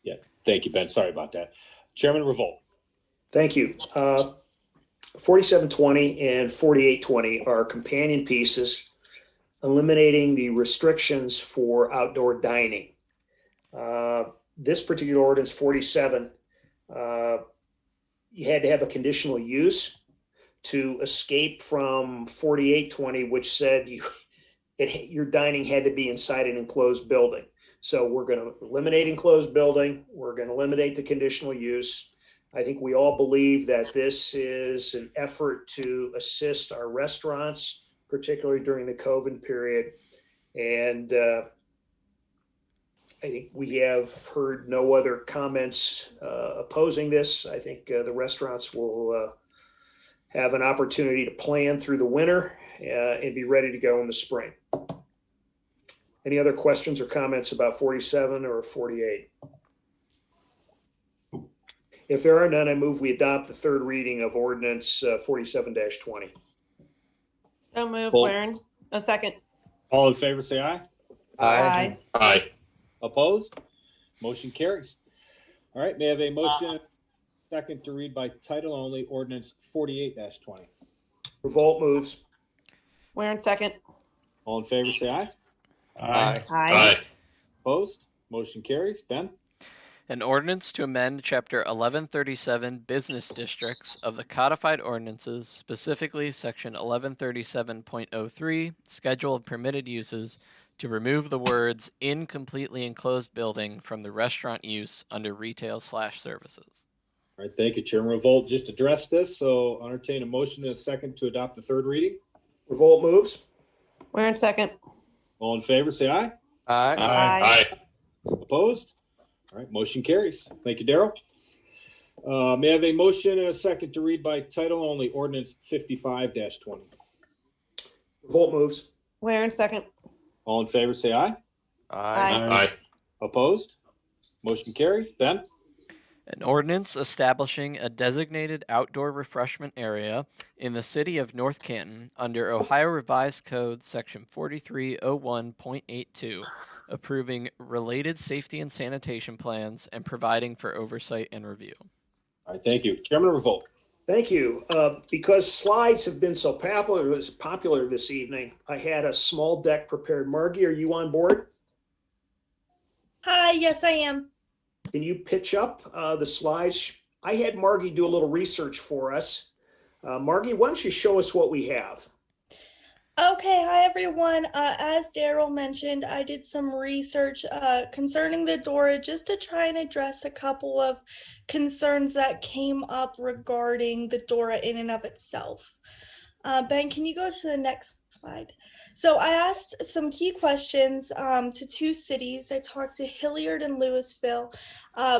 Yeah, thank you, Ben. Sorry about that. Chairman Revolt. Thank you. 4720 and 4820 are companion pieces eliminating the restrictions for outdoor dining. This particular ordinance 47, you had to have a conditional use to escape from 4820, which said your dining had to be inside an enclosed building. So we're going to eliminate enclosed building. We're going to eliminate the conditional use. I think we all believe that this is an effort to assist our restaurants, particularly during the COVID period. And I think we have heard no other comments opposing this. I think the restaurants will have an opportunity to plan through the winter and be ready to go in the spring. Any other questions or comments about 47 or 48? If there are none, I move we adopt the third reading of ordinance 47-20. So moved, Cool. Warren. A second. All in favor, say aye. Aye. Aye. Opposed? Motion carries. All right, may I have a motion second to read by title only, ordinance 48-20. Revolt moves. Warren, second. All in favor, say aye. Aye. Aye. Opposed? Motion carries. Ben? An ordinance to amend Chapter 1137 Business Districts of the Codified Ordinances, specifically Section 1137.03, Schedule of Permitted Uses, to remove the words "in completely enclosed building" from the restaurant use under retail/services. All right, thank you, Chairman Revolt. Just addressed this, so I'll entertain a motion and a second to adopt the third reading. Revolt moves. Warren, second. All in favor, say aye. Aye. Aye. Opposed? All right, motion carries. Thank you, Darrell. May I have a motion and a second to read by title only, ordinance 55-20. Revolt moves. Warren, second. All in favor, say aye. Aye. Opposed? Motion carries. Ben? An ordinance establishing a designated outdoor refreshment area in the city of North Canton under Ohio Revised Code Section 4301.82, approving related safety and sanitation plans and providing for oversight and review. All right, thank you. Chairman Revolt. Thank you. Because slides have been so popular this evening, I had a small deck prepared. Margie, are you on board? Hi, yes, I am. Can you pitch up the slides? I had Margie do a little research for us. Margie, why don't you show us what we have? Okay, hi everyone. As Daryl mentioned, I did some research concerning the DORA just to try and address a couple of concerns that came up regarding the DORA in and of itself. Ben, can you go to the next slide? So I asked some key questions to two cities. I talked to Hilliard and Louisville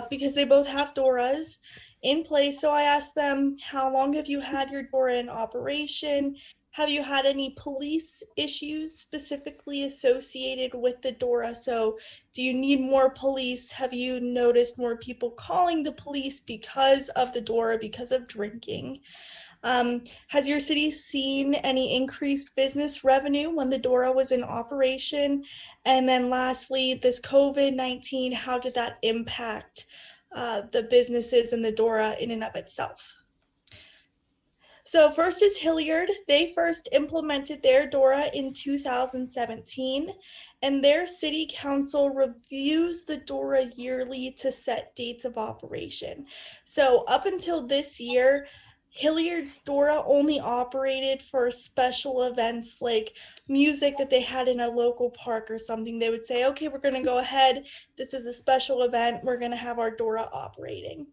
because they both have DORAs in place. So I asked them, how long have you had your DORA in operation? Have you had any police issues specifically associated with the DORA? So do you need more police? Have you noticed more people calling the police because of the DORA, because of drinking? Has your city seen any increased business revenue when the DORA was in operation? And then lastly, this COVID-19, how did that impact the businesses and the DORA in and of itself? So first is Hilliard. They first implemented their DORA in 2017, and their city council reviews the DORA yearly to set dates of operation. So up until this year, Hilliard's DORA only operated for special events like music that they had in a local park or something. They would say, okay, we're going to go ahead. This is a special event. We're going to have our DORA operating.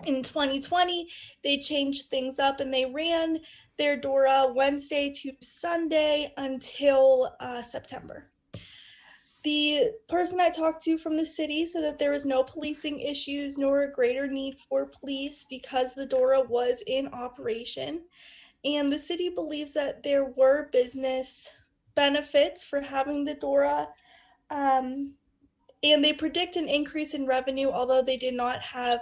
In 2020, they changed things up and they ran their DORA Wednesday to Sunday until September. The person I talked to from the city said that there was no policing issues nor a greater need for police because the DORA was in operation. And the city believes that there were business benefits for having the DORA. And they predict an increase in revenue, although they did not have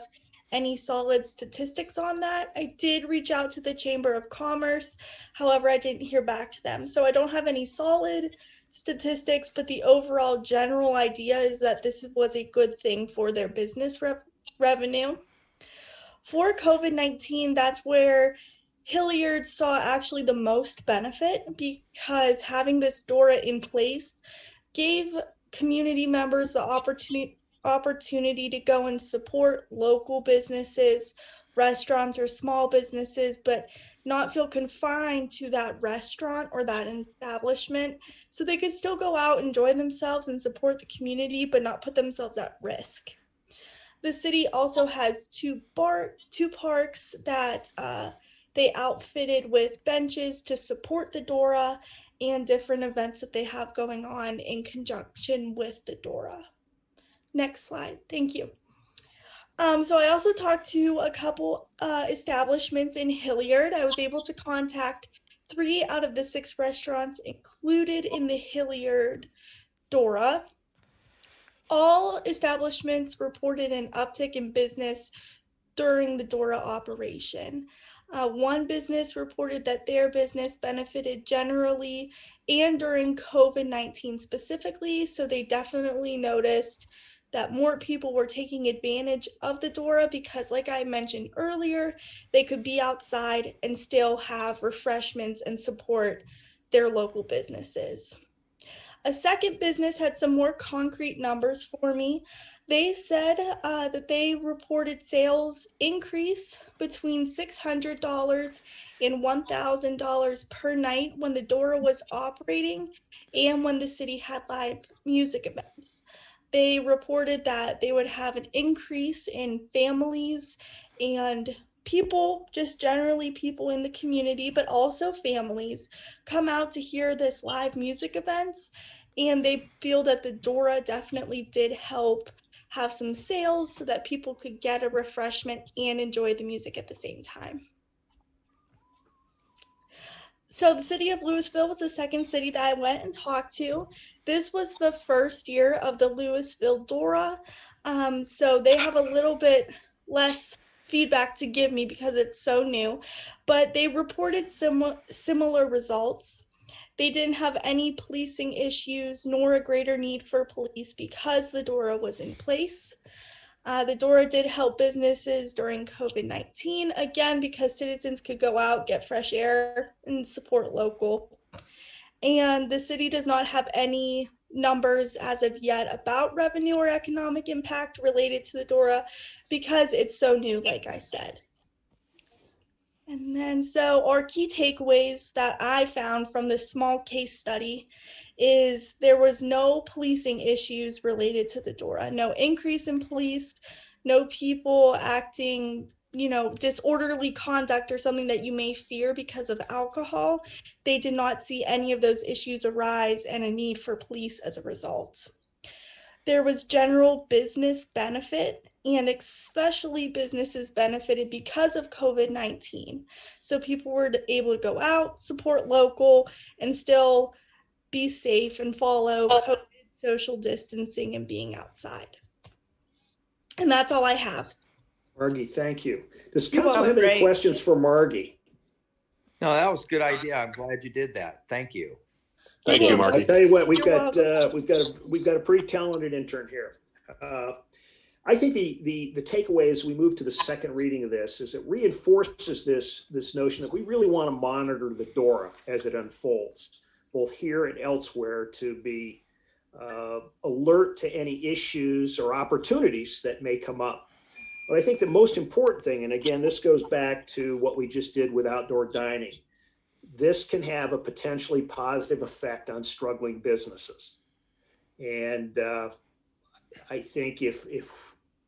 any solid statistics on that. I did reach out to the Chamber of Commerce. However, I didn't hear back to them. So I don't have any solid statistics, but the overall general idea is that this was a good thing for their business revenue. For COVID-19, that's where Hilliard saw actually the most benefit because having this DORA in place gave community members the opportunity to go and support local businesses, restaurants, or small businesses, but not feel confined to that restaurant or that establishment. So they could still go out, enjoy themselves, and support the community, but not put themselves at risk. The city also has two parks that they outfitted with benches to support the DORA and different events that they have going on in conjunction with the DORA. Next slide. Thank you. So I also talked to a couple establishments in Hilliard. I was able to contact 3 out of the 6 restaurants included in the Hilliard DORA. All establishments reported an uptick in business during the DORA operation. One business reported that their business benefited generally and during COVID-19 specifically, so they definitely noticed that more people were taking advantage of the DORA because, like I mentioned earlier, they could be outside and still have refreshments and support their local businesses. A second business had some more concrete numbers for me. They said that they reported sales increase between $600 and $1,000 per night when the DORA was operating and when the city had live music events. They reported that they would have an increase in families and people, just generally people in the community, but also families come out to hear this live music events. And they feel that the DORA definitely did help have some sales so that people could get a refreshment and enjoy the music at the same time. So the city of Louisville was the second city that I went and talked to. This was the first year of the Louisville DORA. So they have a little bit less feedback to give me because it's so new, but they reported similar results. They didn't have any policing issues nor a greater need for police because the DORA was in place. The DORA did help businesses during COVID-19, again, because citizens could go out, get fresh air, and support local. And the city does not have any numbers as of yet about revenue or economic impact related to the DORA because it's so new, like I said. And then, so our key takeaways that I found from this small case study is there was no policing issues related to the DORA, no increase in police, no people acting, disorderly conduct or something that you may fear because of alcohol. They did not see any of those issues arise and a need for police as a result. There was general business benefit, and especially businesses benefited because of COVID-19. So people were able to go out, support local, and still be safe and follow COVID social distancing and being outside. And that's all I have. Margie, thank you. Does council have any questions for Margie? No, that was a good idea. I'm glad you did that. Thank you. Thank you, I'll Marty. tell you what, we've You're got a pretty talented intern here. I think the takeaway as we move to the second reading of this is it reinforces this notion that we really want to monitor the DORA as it unfolds, both here and elsewhere, to be alert to any issues or opportunities that may come up. But I think the most important thing, and again, this goes back to what we just did with outdoor dining, this can have a potentially positive effect on struggling businesses. And I think if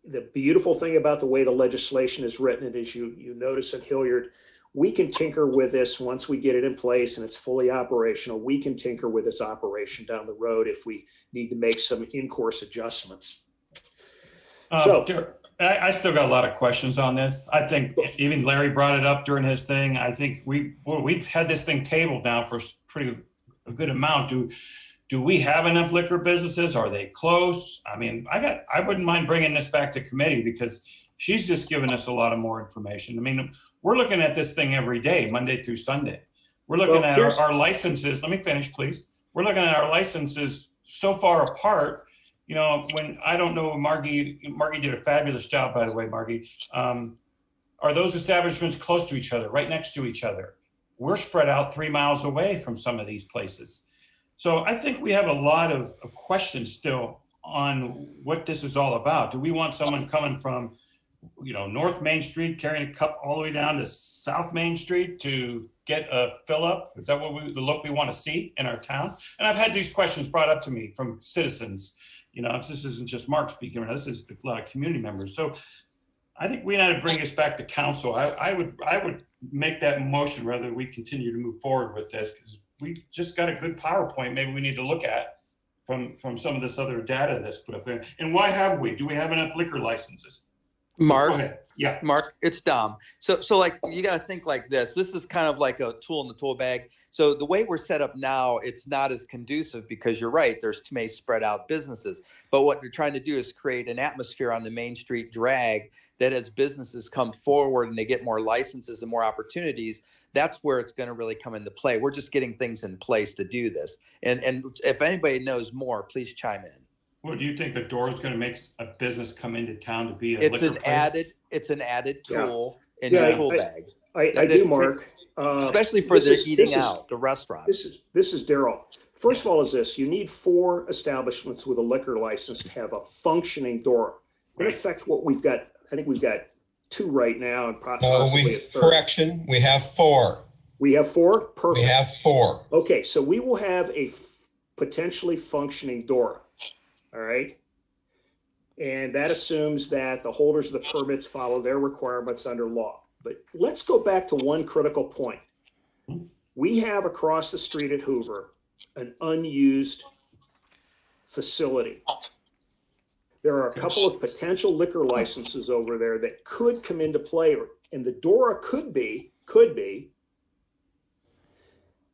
the beautiful thing about the way the legislation is written, is you notice in Hilliard, we can tinker with this once we get it in place and it's fully operational. We can tinker with this operation down the road if we need to make some in-course adjustments. I still got a lot of questions on this. I think even Larry brought it up during his thing. I think we've had this thing tabled now for a good amount. Do we have enough liquor businesses? Are they close? I mean, I wouldn't mind bringing this back to committee because she's just given us a lot of more information. I mean, we're looking at this thing every day, Monday through Sunday. We're looking at our licenses. Let me finish, please. We're looking at our licenses so far apart. You know, when I don't know, Margie did a fabulous job, by the way, Margie. Are those establishments close to each other, right next to each other? We're spread out 3 miles away from some of these places. So I think we have a lot of questions still on what this is all about. Do we want someone coming from, North Main Street, carrying a cup all the way down to South Main Street to get a fill up? Is that the look we want to see in our town? And I've had these questions brought up to me from citizens. This isn't just Mark speaking, this is a lot of community members. So I think we need to bring this back to council. I would make that motion rather we continue to move forward with this, because we just got a good PowerPoint maybe we need to look at from some of this other data that's put up there. And why have we? Do we have enough liquor licenses? Mark, Go ahead. Yeah. Mark, it's Dom. So like, you got to think like this. This is kind of like a tool in the tool bag. So the way we're set up now, it's not as conducive because you're right. There's too many spread out businesses. But what we're trying to do is create an atmosphere on the Main Street drag that as businesses come forward and they get more licenses and more opportunities, that's where it's going to really come into play. We're just getting things in place to do this. And if anybody knows more, please chime in. Well, do you think a door is going to make a business come into town to be a liquor place? It's an added tool in your tool bag. I do, Mark. Especially for the eating out, the restaurant. This is Daryl. First of all, you need 4 establishments with a liquor license to have a functioning door. In effect, what we've got, I think we've got 2 right now, and possibly a third. Correction, we have 4. We have 4? Perfect. We have 4. Okay, so we will have a potentially functioning door. All right. And that assumes that the holders of the permits follow their requirements under law. But let's go back to one critical point. We have across the street at Hoover an unused facility. There are a couple of potential liquor licenses over there that could come into play, and the DORA could be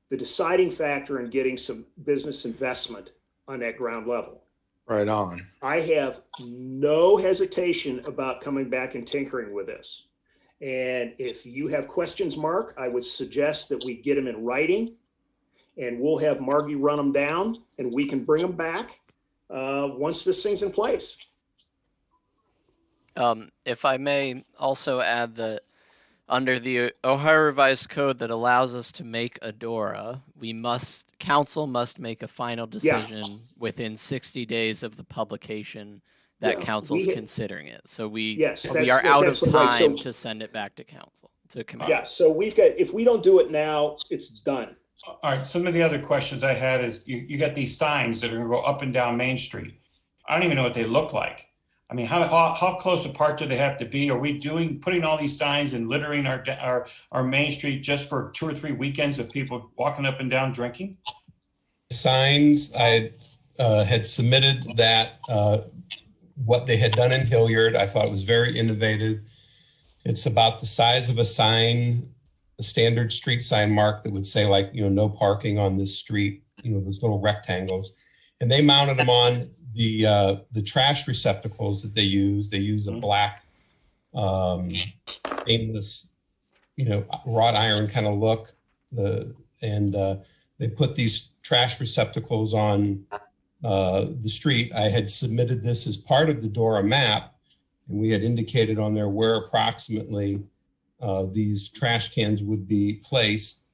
the deciding factor in getting some business investment on that ground level. Right on. I have no hesitation about coming back and tinkering with this. And if you have questions, Mark, I would suggest that we get them in writing, and we'll have Margie run them down, and we can bring them back once this thing's in place. If I may also add that under the Ohio Revised Code that allows us to make a DORA, council must make a final decision within 60 days of the publication that council's considering it. So we are out of time to send it back to council, to committee. Yeah, so if we don't do it now, it's done. All right, some of the other questions I had is you got these signs that are going to go up and down Main Street. I don't even know what they look like. I mean, how close apart do they have to be? Are we putting all these signs and littering our Main Street just for 2 or 3 weekends of people walking up and down drinking? Signs, I had submitted that what they had done in Hilliard. I thought it was very innovative. It's about the size of a sign, a standard street sign, Mark, that would say like, no parking on this street, those little rectangles. And they mounted them on the trash receptacles that they use. They use a black stainless, wrought iron kind of look. They put these trash receptacles on the street. I had submitted this as part of the DORA map, and we had indicated on there where approximately these trash cans would be placed.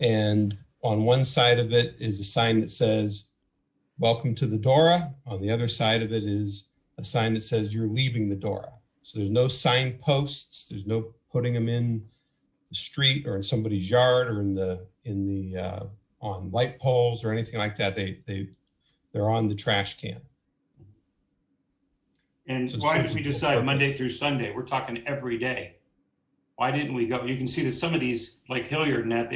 And on one side of it is a sign that says, "Welcome to the DORA." On the other side of it is a sign that says, "You're leaving the DORA." So there's no sign-posts. There's no putting them in the street or in somebody's yard or on light poles or anything like that. They're on the trash can. And So why it's did we dual decide purpose. Monday through Sunday? We're talking every day. Why didn't we go? You can see that some of these, like Hilliard and that,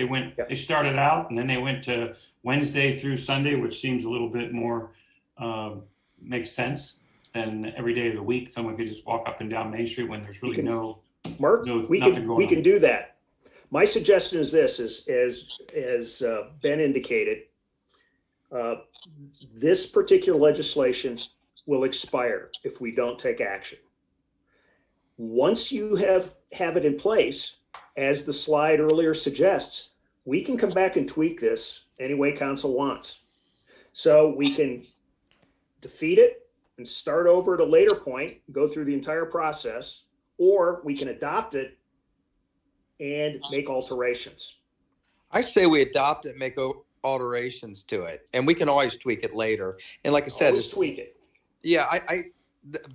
they started out and then they went to Wednesday through Sunday, which seems a little bit more, makes sense than every day of the week. Someone could just walk up and down Main Street when there's really Mark, we nothing going can on. do that. My suggestion is this, as Ben indicated, this particular legislation will expire if we don't take action. Once you have it in place, as the slide earlier suggests, we can come back and tweak this any way council wants. So we can defeat it and start over at a later point, go through the entire process, or we can adopt it and make alterations. I say we adopt it and make alterations to it, and we can always tweak it later. And like I said, Always tweak it. Yeah,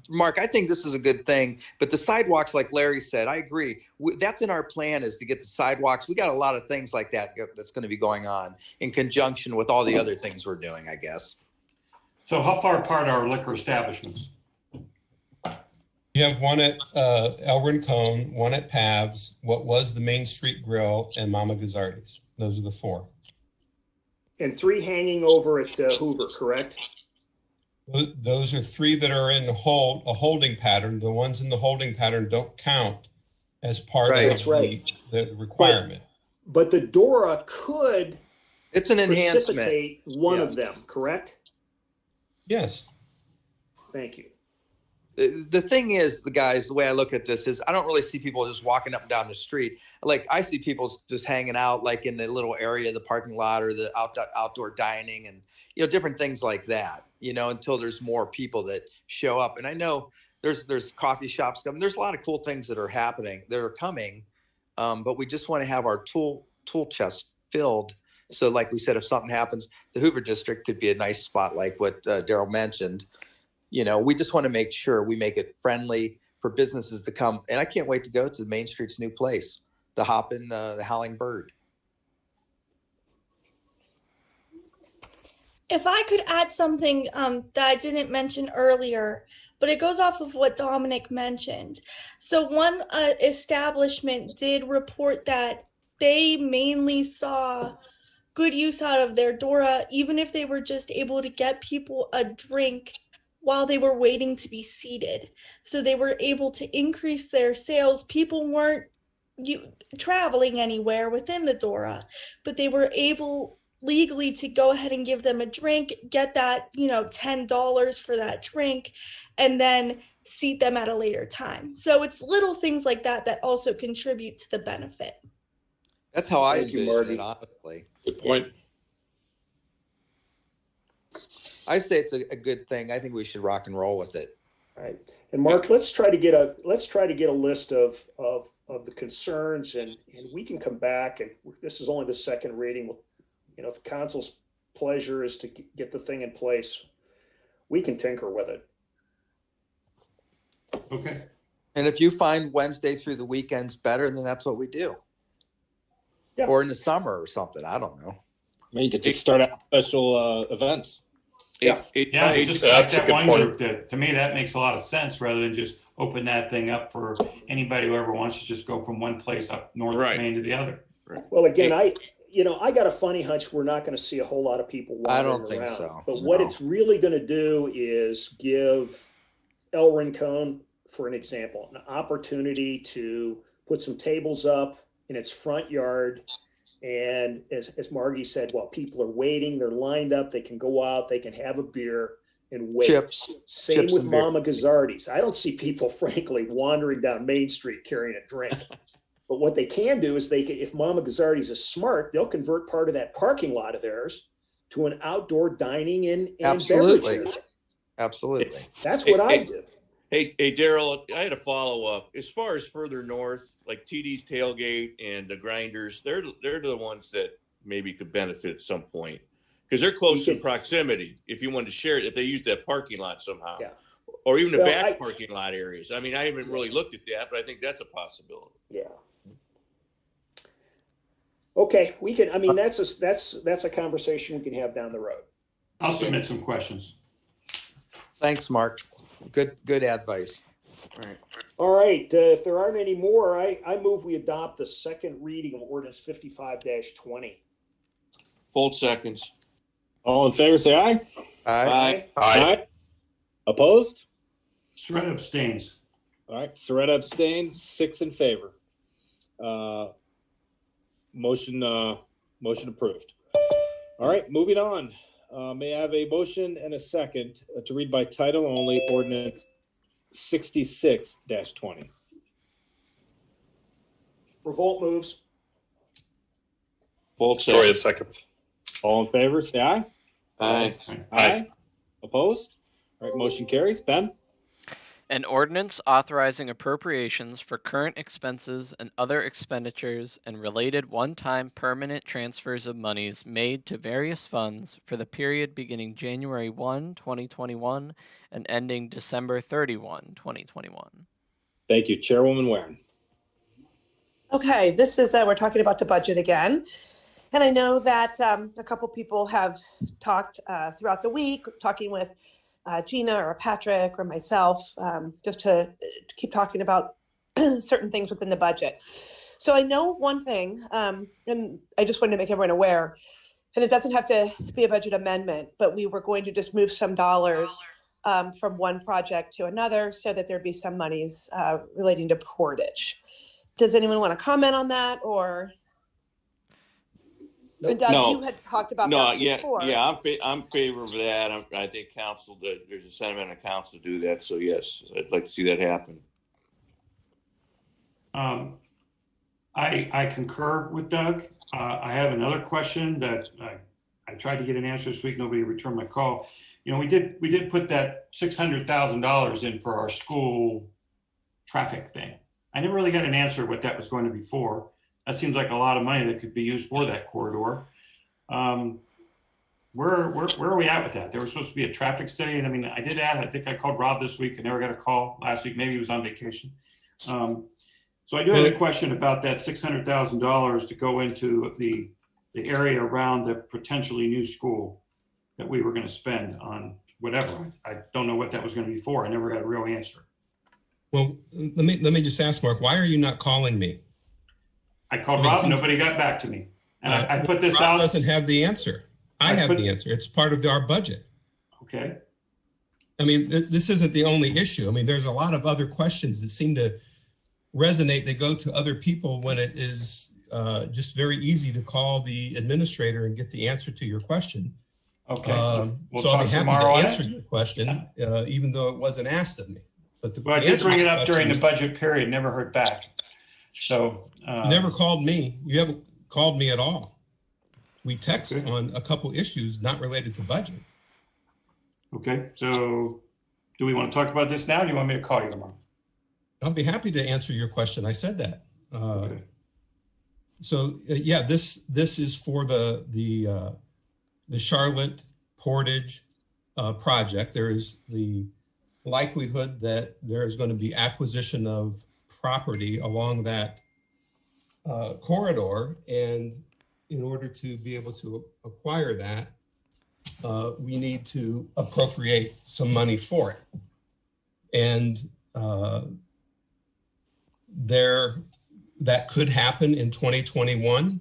Mark, I think this is a good thing, but the sidewalks, like Larry said, I agree. That's in our plan, is to get the sidewalks. We got a lot of things like that that's going to be going on in conjunction with all the other things we're doing, I guess. So how far apart are liquor establishments? You have one at Elrin Cone, one at Pav's, what was the Main Street Grill, and Mama Gazzardi's. Those are the four. And 3 hanging over at Hoover, correct? Those are 3 that are in a holding pattern. The ones in the holding pattern don't count as part Right. of That's right. the requirement. But the DORA could It's an enhancement. precipitate one Yeah. of them, correct? Yes. Thank you. The thing is, the guys, the way I look at this is I don't really see people just walking up and down the street. Like, I see people just hanging out like in the little area, the parking lot, or the outdoor dining, and, different things like that, until there's more people that show up. And I know there's coffee shops coming. There's a lot of cool things that are happening, that are coming. But we just want to have our tool chest filled. So like we said, if something happens, the Hoover District could be a nice spot, like what Daryl mentioned. We just want to make sure we make it friendly for businesses to come. And I can't wait to go to Main Street's new place, the Hoppin', the Howling Bird. If I could add something that I didn't mention earlier, but it goes off of what Dominic mentioned. So one establishment did report that they mainly saw good use out of their DORA, even if they were just able to get people a drink while they were waiting to be seated. So they were able to increase their sales. People weren't traveling anywhere within the DORA, but they were able legally to go ahead and give them a drink, get that, $10 for that drink, and then seat them at a later time. So it's little things like that that also contribute to the benefit. That's how I Thank you, envision Marty. it, honestly. Good point. I say it's a good thing. I think we should rock and roll with it. All right. And Mark, let's try to get a list of the concerns, and we can come back, and this is only the second reading. If the council's pleasure is to get the thing in place, we can tinker with it. Okay. And if you find Wednesday through the weekends better, then that's what we do. Yeah. Or in the summer or something. I don't know. You could just start out special events. Yeah. Yeah, just like that's a that good one point. group, to me, that makes a lot of sense, rather than just open that thing up for anybody who ever wants to just go from one place up North Right. Main to the other. Well, again, I got a funny hunch we're not going to see a whole lot of people wandering I around. don't think so. But what No. it's really going to do is give El Rincon, for an example, an opportunity to put some tables up in its front yard. And as Margie said, while people are waiting, they're lined up, they can go out, they can have a beer and wait. Chips. Same Chips with and beer. Mama Gazzardi's. I don't see people, frankly, wandering down Main Street carrying a drink. But what they can do is if Mama Gazzardi's is smart, they'll convert part of that parking lot of theirs to an outdoor dining and beverage Absolutely. area. Absolutely. That's what I do. Hey, Daryl, I had a follow up. As far as further north, like TD's Tailgate and the Grinders, they're the ones that maybe could benefit at some point because they're close in proximity. If you wanted to share it, if they use that parking lot somehow, or even the back parking lot areas. I mean, I haven't really looked at that, but I think that's a possibility. Yeah. Okay, we can. I mean, that's a conversation we can have down the road. I'll submit some questions. Thanks, Mark. Good advice. All right. All right. If there aren't any more, I move we adopt the second reading of ordinance 55-20. Full seconds. All in favor, say aye. Aye. Aye. Opposed? Soretta abstains. All right, Soretta abstains, 6 in favor. Motion approved. All right, moving on. May I have a motion and a second to read by title only ordinance 66-20? Revolt moves. Full Story seconds. of seconds. All in favor, say aye. Aye. Aye. Opposed? All right, motion carries. Ben? An ordinance authorizing appropriations for current expenses and other expenditures and related one-time permanent transfers of monies made to various funds for the period beginning January 1, 2021 and ending December 31, 2021. Thank you. Chairwoman Warren. Okay, this is, we're talking about the budget again. And I know that a couple people have talked throughout the week, talking with Gina or Patrick or myself, just to keep talking about certain things within the budget. So I know one thing, and I just wanted to make everyone aware, and it doesn't have to be a budget amendment, but we were going to just move some dollars from one project to another so that there'd be some monies relating to Portage. Does anyone want to comment on that, or? And Doug, No. you had talked about that before. I'm favor of that. I think council, there's a sentiment of council to do that. So yes, I'd like to see that happen. I concur with Doug. I have another question that I tried to get an answer this week. Nobody returned my call. You know, we did put that $600,000 in for our school traffic thing. I never really got an answer what that was going to be for. That seems like a lot of money that could be used for that corridor. Where are we at with that? There was supposed to be a traffic study. And I mean, I did add, I think I called Rob this week. I never got a call last week. Maybe he was on vacation. So I do have a question about that $600,000 to go into the area around the potentially new school that we were going to spend on whatever. I don't know what that was going to be for. I never got a real answer. Well, let me just ask, Mark, why are you not calling me? I called Rob, nobody got back to me. And I put this Rob out. doesn't have the answer. I have the answer. It's part of our budget. Okay. I mean, this isn't the only issue. I mean, there's a lot of other questions that seem to resonate. They go to other people when it is just very easy to call the administrator and get the answer to your question. Okay. We'll so I'll be talk happy to tomorrow on answer it. your question, even though it wasn't asked of me. But Well, I did bring it up during the budget period, never heard back. So you never called me. You haven't called me at all. We text on a couple issues not related to budget. Okay, so do we want to talk about this now? Or do you want me to call you tomorrow? I'll be happy to answer your question. I said that. Okay. So yeah, this is for the Charlotte Portage project. There is the likelihood that there is going to be acquisition of property along that corridor, and in order to be able to acquire that, we need to appropriate some money for it. And that could happen in 2021,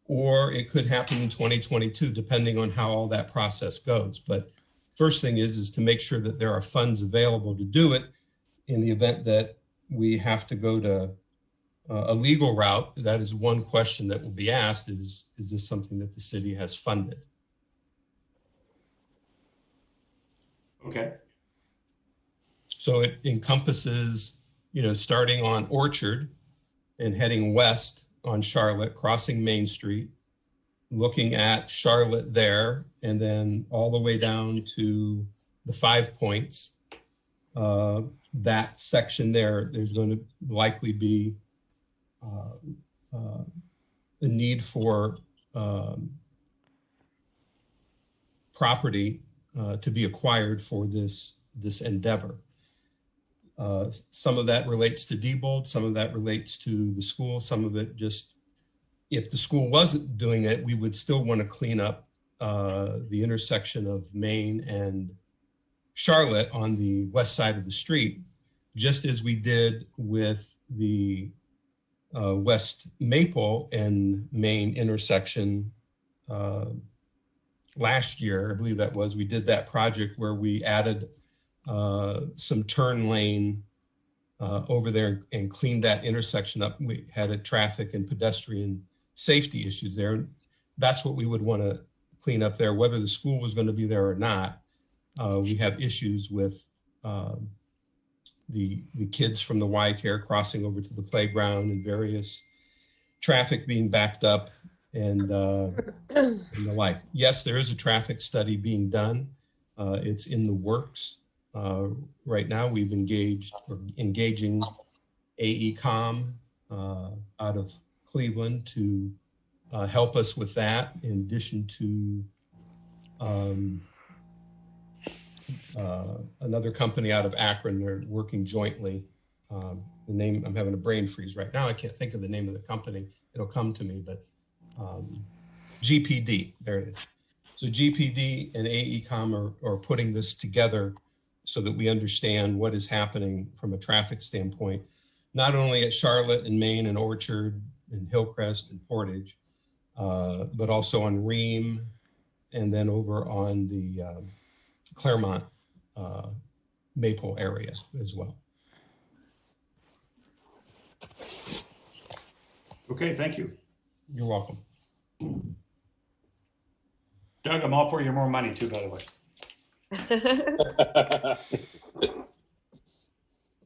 or it could happen in 2022, depending on how all that process goes. But first thing is to make sure that there are funds available to do it in the event that we have to go to a legal route. That is one question that will be asked, is this something that the city has funded? Okay. So it encompasses, starting on Orchard and heading west on Charlotte, crossing Main Street, looking at Charlotte there, and then all the way down to the 5 Points. That section there's going to likely be the need for property to be acquired for this endeavor. Some of that relates to Diebold, some of that relates to the school, some of it just, if the school wasn't doing it, we would still want to clean up the intersection of Main and Charlotte on the west side of the street, just as we did with the West Maple and Main intersection last year. I believe that was, we did that project where we added some turn lane over there and cleaned that intersection up. We had a traffic and pedestrian safety issues there. That's what we would want to clean up there, whether the school was going to be there or not. We have issues with the kids from the Y Care crossing over to the playground and various traffic being backed up and the like. Yes, there is a traffic study being done. It's in the works. Right now, we've engaging AECom out of Cleveland to help us with that, in addition to another company out of Akron. They're working jointly. The name, I'm having a brain freeze right now. I can't think of the name of the company. It'll come to me, but GPD, there it is. So GPD and AECom are putting this together so that we understand what is happening from a traffic standpoint, not only at Charlotte and Main and Orchard and Hillcrest and Portage, but also on Ream and then over on the Claremont Maple area as well. Okay, thank you. You're welcome. Doug, I'm all for your more money too, by the way.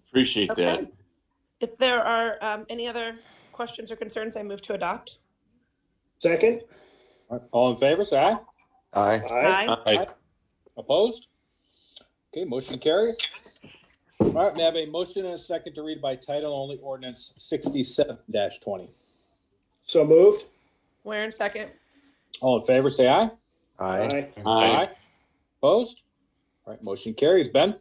Appreciate that. Okay. If there are any other questions or concerns, I move to adopt. Second? All in favor, say aye. Aye. Aye. Aye. Opposed? Okay, motion carries. All right, may I have a motion and a second to read by title only ordinance 67-20? So moved? Warren, second. All in favor, say aye. Aye. Aye. Opposed? All right, motion carries. Ben?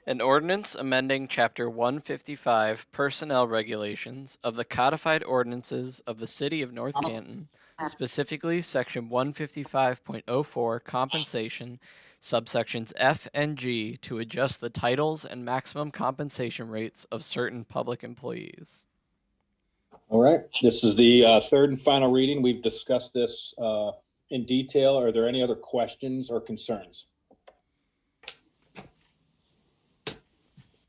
An ordinance amending Chapter 155 Personnel Regulations of the Codified Ordinances of the City of North Canton, specifically Section 155.04 Compensation, subsections F and G, to adjust the titles and maximum compensation rates of certain public employees. All right, this is the third and final reading. We've discussed this in detail. Are there any other questions or concerns?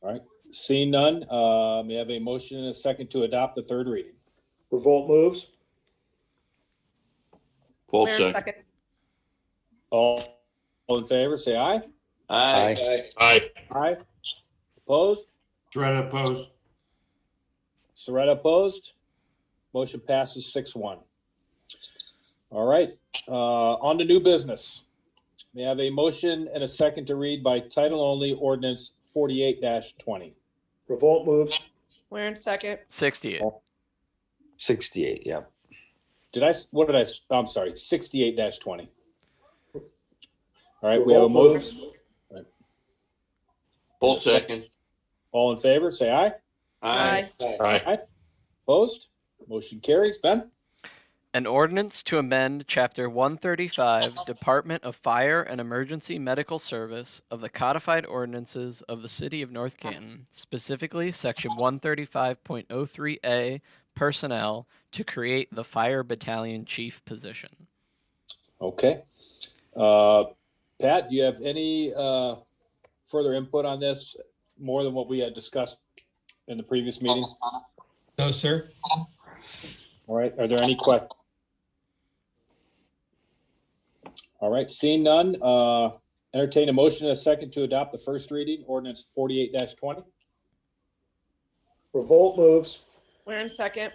All right, seeing none, may I have a motion and a second to adopt the third reading? Revolt moves? Full Warren, second. second. All in favor, say aye. Aye. Aye. Aye. Opposed? Soretta opposed. Soretta opposed? Motion passes 6-1. All right, on to new business. May I have a motion and a second to read by title only ordinance 48-20? Revolt moves? Warren, second. 68. 68, yeah. I'm sorry, 68-20. All right, we have a Revolt motion. moves? Full second. All in favor, say aye. Aye. Aye. Opposed? Motion carries. Ben? An ordinance to amend Chapter 135, Department of Fire and Emergency Medical Service of the Codified Ordinances of the City of North Canton, specifically Section 135.03A, Personnel, to create the Fire Battalion Chief position. Okay. Pat, do you have any further input on this, more than what we had discussed in the previous meeting? No, sir. All right, are there any questions? All right, seeing none, entertain a motion and a second to adopt the first reading, ordinance 48-20. Revolt moves? Warren second.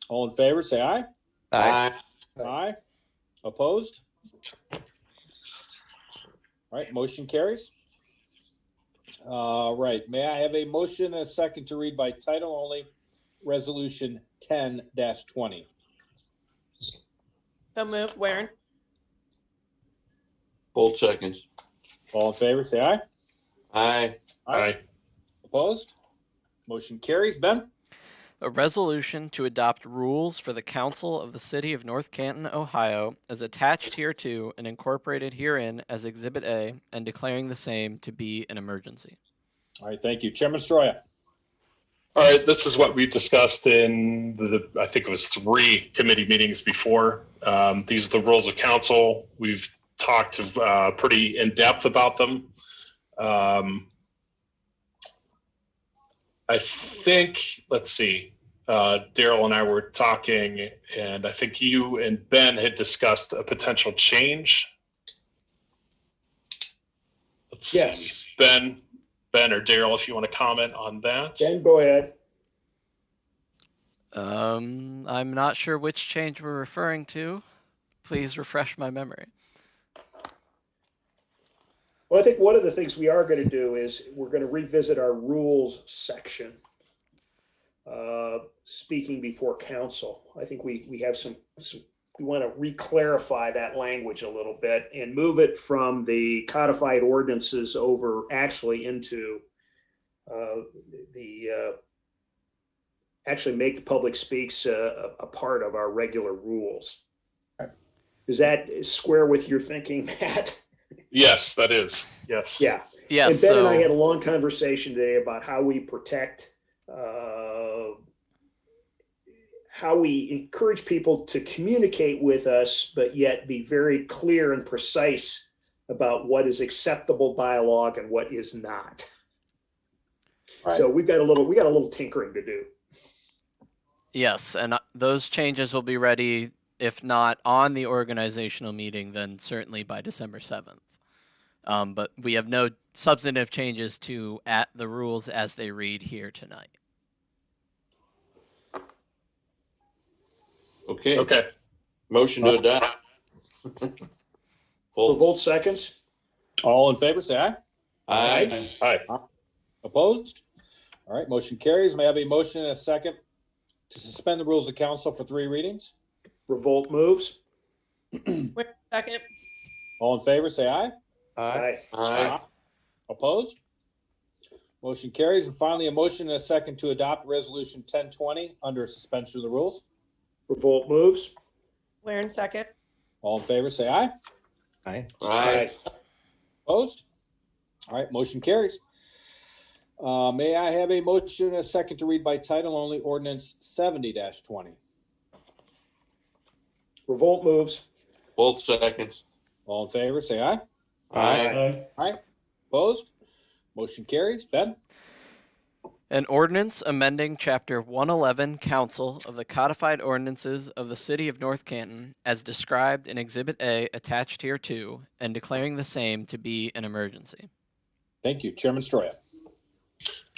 All in favor, say aye. Aye. Aye. Opposed? All right, motion carries. Right, may I have a motion and a second to read by title only, Resolution 10-20? So moved. Warren. Both seconds. All in favor, say aye. Aye. Aye. Opposed? Motion carries. Ben? A resolution to adopt rules for the Council of the City of North Canton, Ohio, as attached hereto and incorporated herein as Exhibit A, and declaring the same to be an emergency. All right, thank you. Chairman Stroya. All right, this is what we discussed in I think it was 3 committee meetings before. These are the rules of council. We've talked pretty in depth about them. I think, let's see, Daryl and I were talking, and I think you and Ben had discussed a potential change. Let's see. Ben or Daryl, if you want to comment on that. Ben, go ahead. I'm not sure which change we're referring to. Please refresh my memory. Well, I think one of the things we are going to do is we're going to revisit our rules section. Speaking before council. I think we have some we want to re-clarify that language a little bit and move it from the codified ordinances over actually into actually make the public speaks a part of our regular rules. Does that square with your thinking, Matt? Yes, that is. Yes. Yeah. Yeah. And Ben and I had a long conversation today about how we protect, how we encourage people to communicate with us, but yet be very clear and precise about what is acceptable dialogue and what is not. Right. So we got a little tinkering to do. Yes, and those changes will be ready, if not on the organizational meeting, then certainly by December 7th. But we have no substantive changes to the rules as they read here tonight. Okay. Okay. Motion to adopt. Revolt seconds. All in favor, say aye. Aye. Aye. Opposed? All right, motion carries. May I have a motion and a second to suspend the rules of council for 3 readings? Revolt moves. Warren second. All in favor, say aye. Aye. Aye. Opposed? Motion carries. And finally, a motion and a second to adopt Resolution 1020 under suspension of the rules. Revolt moves. Warren second. All in favor, say aye. Aye. Aye. Opposed? All right, motion carries. May I have a motion and a second to read by title only ordinance 70-20? Revolt moves. Both seconds. All in favor, say aye. Aye. Aye. Opposed? Motion carries. Ben? An ordinance amending Chapter 111 Council of the Codified Ordinances of the City of North Canton as described in Exhibit A attached hereto and declaring the same to be an emergency. Thank you. Chairman Stroya.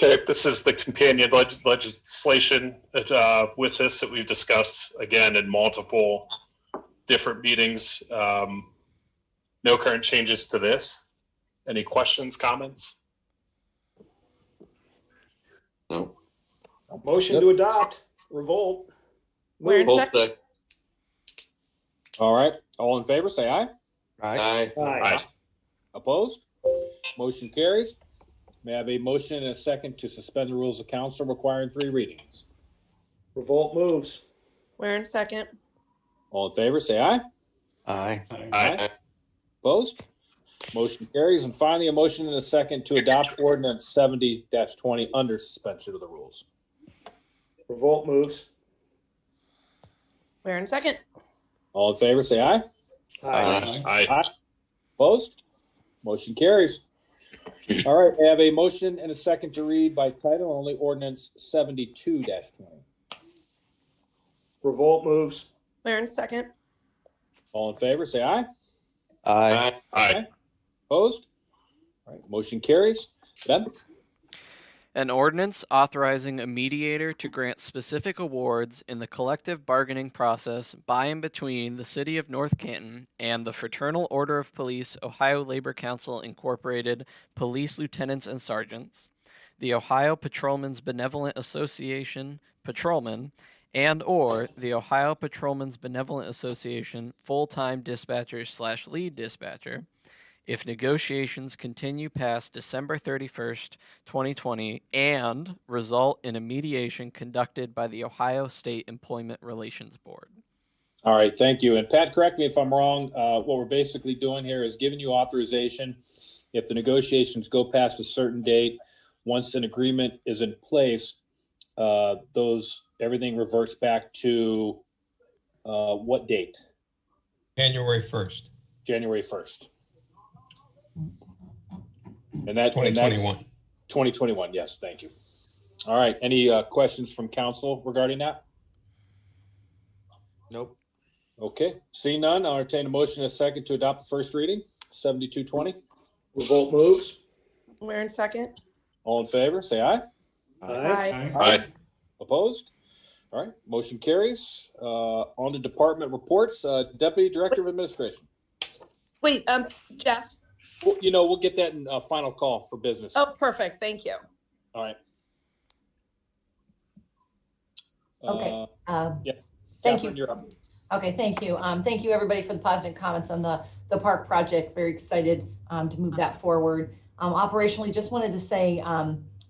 Okay, this is the companion legislation with this that we've discussed again in multiple different meetings. No current changes to this. Any questions, comments? No. Motion to adopt. Revolt. Warren Both second. seconds. All right. All in favor, say aye. Aye. Aye. Aye. Opposed? Motion carries. May I have a motion and a second to suspend the rules of council requiring 3 readings? Revolt moves. Warren second. All in favor, say aye. Aye. Aye. Opposed? Motion carries. And finally, a motion and a second to adopt ordinance 70-20 under suspension of the rules. Revolt moves. Warren second. All in favor, say aye. Aye. Aye. Opposed? Motion carries. All right, I have a motion and a second to read by title only ordinance 72-20. Revolt moves. Warren second. All in favor, say aye. Aye. Aye. Opposed? All right, motion carries. Ben? An ordinance authorizing a mediator to grant specific awards in the collective bargaining process by and between the City of North Canton and the Fraternal Order of Police Ohio Labor Council Incorporated Police Lieutenants and Sergeants, the Ohio Patrolmen's Benevolent Association Patrolmen, and or the Ohio Patrolmen's Benevolent Association full-time dispatcher/lead dispatcher, if negotiations continue past December 31st, 2020, and result in a mediation conducted by the Ohio State Employment Relations Board. All right, thank you. And Pat, correct me if I'm wrong. What we're basically doing here is giving you authorization if the negotiations go past a certain date. Once an agreement is in place, everything reverts back to what date? January 1st, January 1st. And that 2021. 2021, yes, thank you. All right, any questions from council regarding that? Nope. Okay, seeing none, I'll entertain a motion in a second to adopt the first reading, 7220. Revolt moves. Where in second? All in favor, say aye. Aye. Aye. Opposed? All right, motion carries. On to department reports. Deputy Director of Administration. Wait, Jeff. Well, we'll get that in a final call for business. Oh, perfect. Thank you. All right. Okay. Yeah. Thank Catherine, you. you're up. Okay, thank you. Thank you, everybody, for the positive comments on the park project. Very excited to move that forward. Operationally, just wanted to say,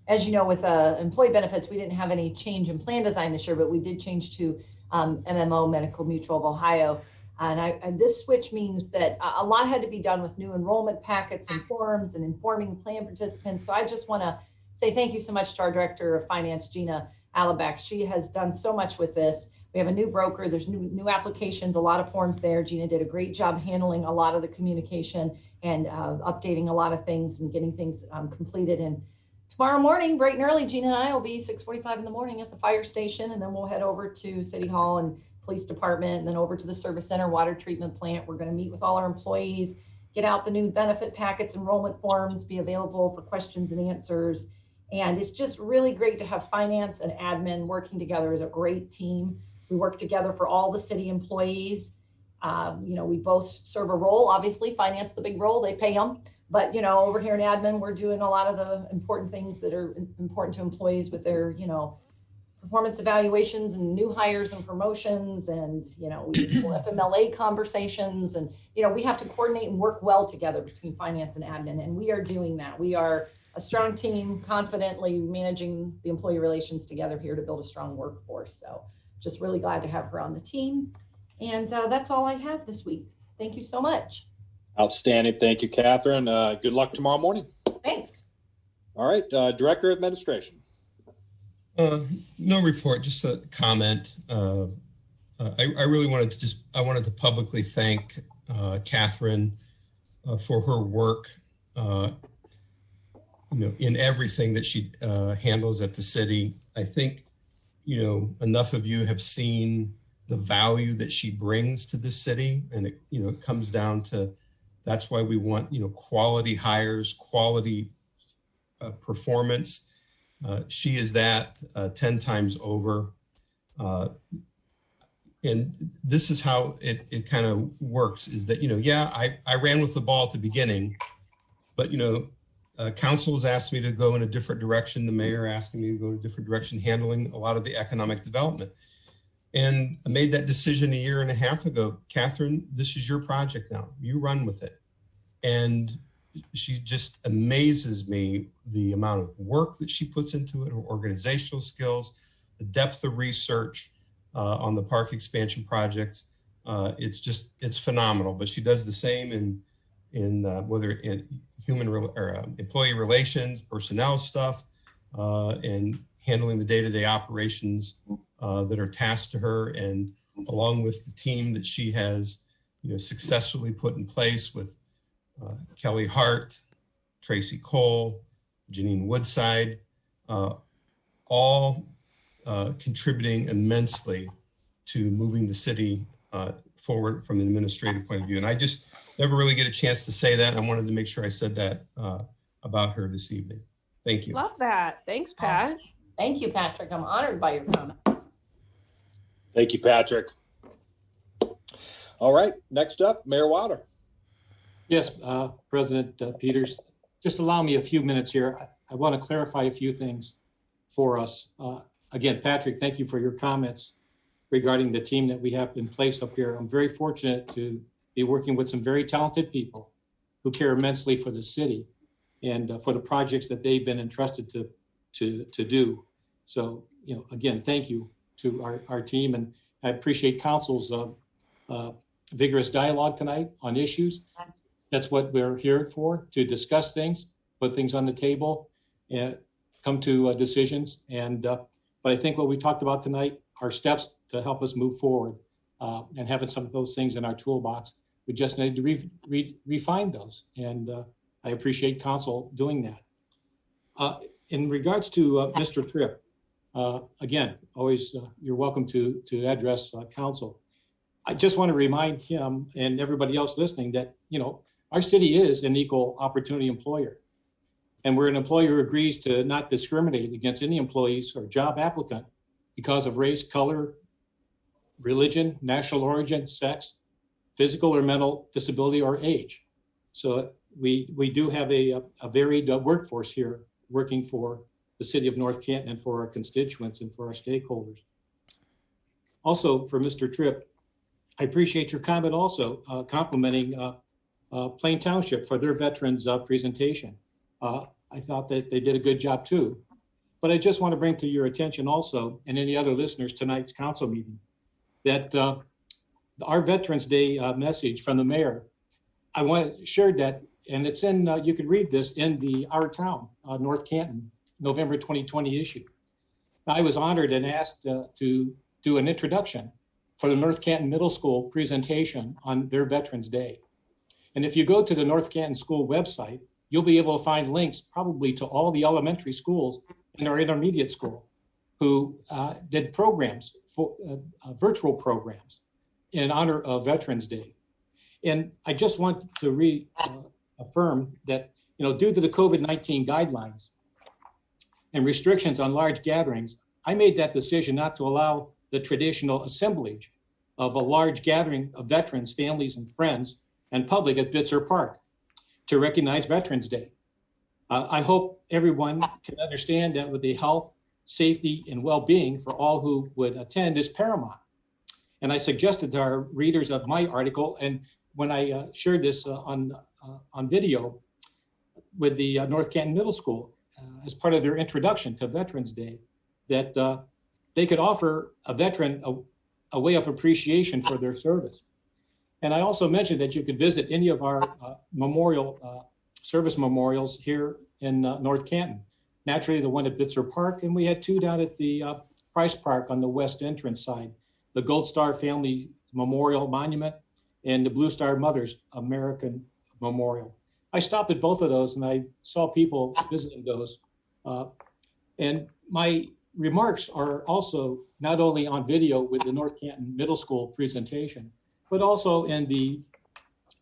as you know, with employee benefits, we didn't have any change in plan design this year, but we did change to MMO, Medical Mutual of Ohio. And this switch means that a lot had to be done with new enrollment packets and forms and informing plan participants. So I just want to say thank you so much to our Director of Finance, Gina Alabax. She has done so much with this. We have a new broker. There's new applications, a lot of forms there. Gina did a great job handling a lot of the communication and updating a lot of things and getting things completed. And tomorrow morning, bright and early, Gina and I will be 6:45 in the morning at the fire station, and then we'll head over to City Hall and Police Department, and then over to the Service Center water treatment plant. We're going to meet with all our employees, get out the new benefit packets, enrollment forms, be available for questions and answers. And it's just really great to have finance and admin working together as a great team. We work together for all the city employees. We both serve a role. Obviously, finance, the big role, they pay them. But, over here in admin, we're doing a lot of the important things that are important to employees with their, performance evaluations and new hires and promotions and, we do FMLA conversations. And, we have to coordinate and work well together between finance and admin. And we are doing that. We are a strong team, confidently managing the employee relations together here to build a strong workforce. So just really glad to have her on the team. And that's all I have this week. Thank you so much. Outstanding. Thank you, Catherine. Good luck tomorrow morning. Thanks. All right, Director of Administration. No report, just a comment. I really wanted to wanted to publicly thank Catherine for her work, in everything that she handles at the city. I think, enough of you have seen the value that she brings to the city, and it comes down to that's why we want quality hires, quality performance. She is that 10 times over. And this is how it kind of works is that, I ran with the ball at the beginning, but, council has asked me to go in a different direction. The mayor asked me to go in a different direction, handling a lot of the economic development. And I made that decision 1.5 years ago. Catherine, this is your project now. You run with it. And she just amazes me, the amount of work that she puts into it, her organizational skills, the depth of research on the park expansion projects. It's phenomenal. But she does the same in whether in employee relations, personnel stuff, and handling the day-to-day operations that are tasked to her, and along with the team that she has, successfully put in place with Kelly Hart, Tracy Cole, Janine Woodside, all contributing immensely to moving the city forward from an administrative point of view. And I just never really get a chance to say that. I wanted to make sure I said that about her this evening. Thank you. Love that. Thanks, Pat. Thank you, Patrick. I'm honored by your comments. Thank you, Patrick. All right, next up, Mayor Wilder. Yes, President Peters, just allow me a few minutes here. I want to clarify a few things for us. Again, Patrick, thank you for your comments regarding the team that we have in place up here. I'm very fortunate to be working with some very talented people who care immensely for the city and for the projects that they've been entrusted to do. So, again, thank you to our team, and I appreciate council's vigorous dialogue tonight on issues. That's what we're here for, to discuss things, put things on the table, and come to decisions. And but I think what we talked about tonight are steps to help us move forward, and having some of those things in our toolbox. We just need to refine those, and I appreciate council doing that. In regards to Mr. Tripp, again, always you're welcome to address council. I just want to remind him and everybody else listening that, our city is an equal opportunity employer. And we're an employer who agrees to not discriminate against any employees or job applicant because of race, color, religion, national origin, sex, physical or mental disability, or age. So we do have a varied workforce here working for the city of North Canton and for our constituents and for our stakeholders. Also, for Mr. Tripp, I appreciate your comment also complimenting Plain Township for their veterans presentation. I thought that they did a good job too. But I just want to bring to your attention also, and any other listeners, tonight's council meeting, that our Veterans Day message from the mayor, I want to share that, and it's in, you can read this in the Our Town, North Canton, November 2020 issue. I was honored and asked to do an introduction for the North Canton Middle School presentation on their Veterans Day. And if you go to the North Canton School website, you'll be able to find links probably to all the elementary schools in our intermediate school who did programs, for virtual programs in honor of Veterans Day. And I just want to reaffirm that, due to the COVID-19 guidelines and restrictions on large gatherings, I made that decision not to allow the traditional assemblage of a large gathering of veterans, families, and friends and public at Bitzer Park to recognize Veterans Day. I hope everyone can understand that with the health, safety, and well-being for all who would attend is paramount. And I suggested to our readers of my article, and when I shared this on video with the North Canton Middle School as part of their introduction to Veterans Day, that they could offer a veteran a way of appreciation for their service. And I also mentioned that you could visit any of our service memorials here in North Canton. Naturally, the one at Bitzer Park, and we had two down at the Price Park on the west entrance side, the Gold Star Family Memorial Monument and the Blue Star Mothers American Memorial. I stopped at both of those and I saw people visiting those. And my remarks are also not only on video with the North Canton Middle School presentation, but also in the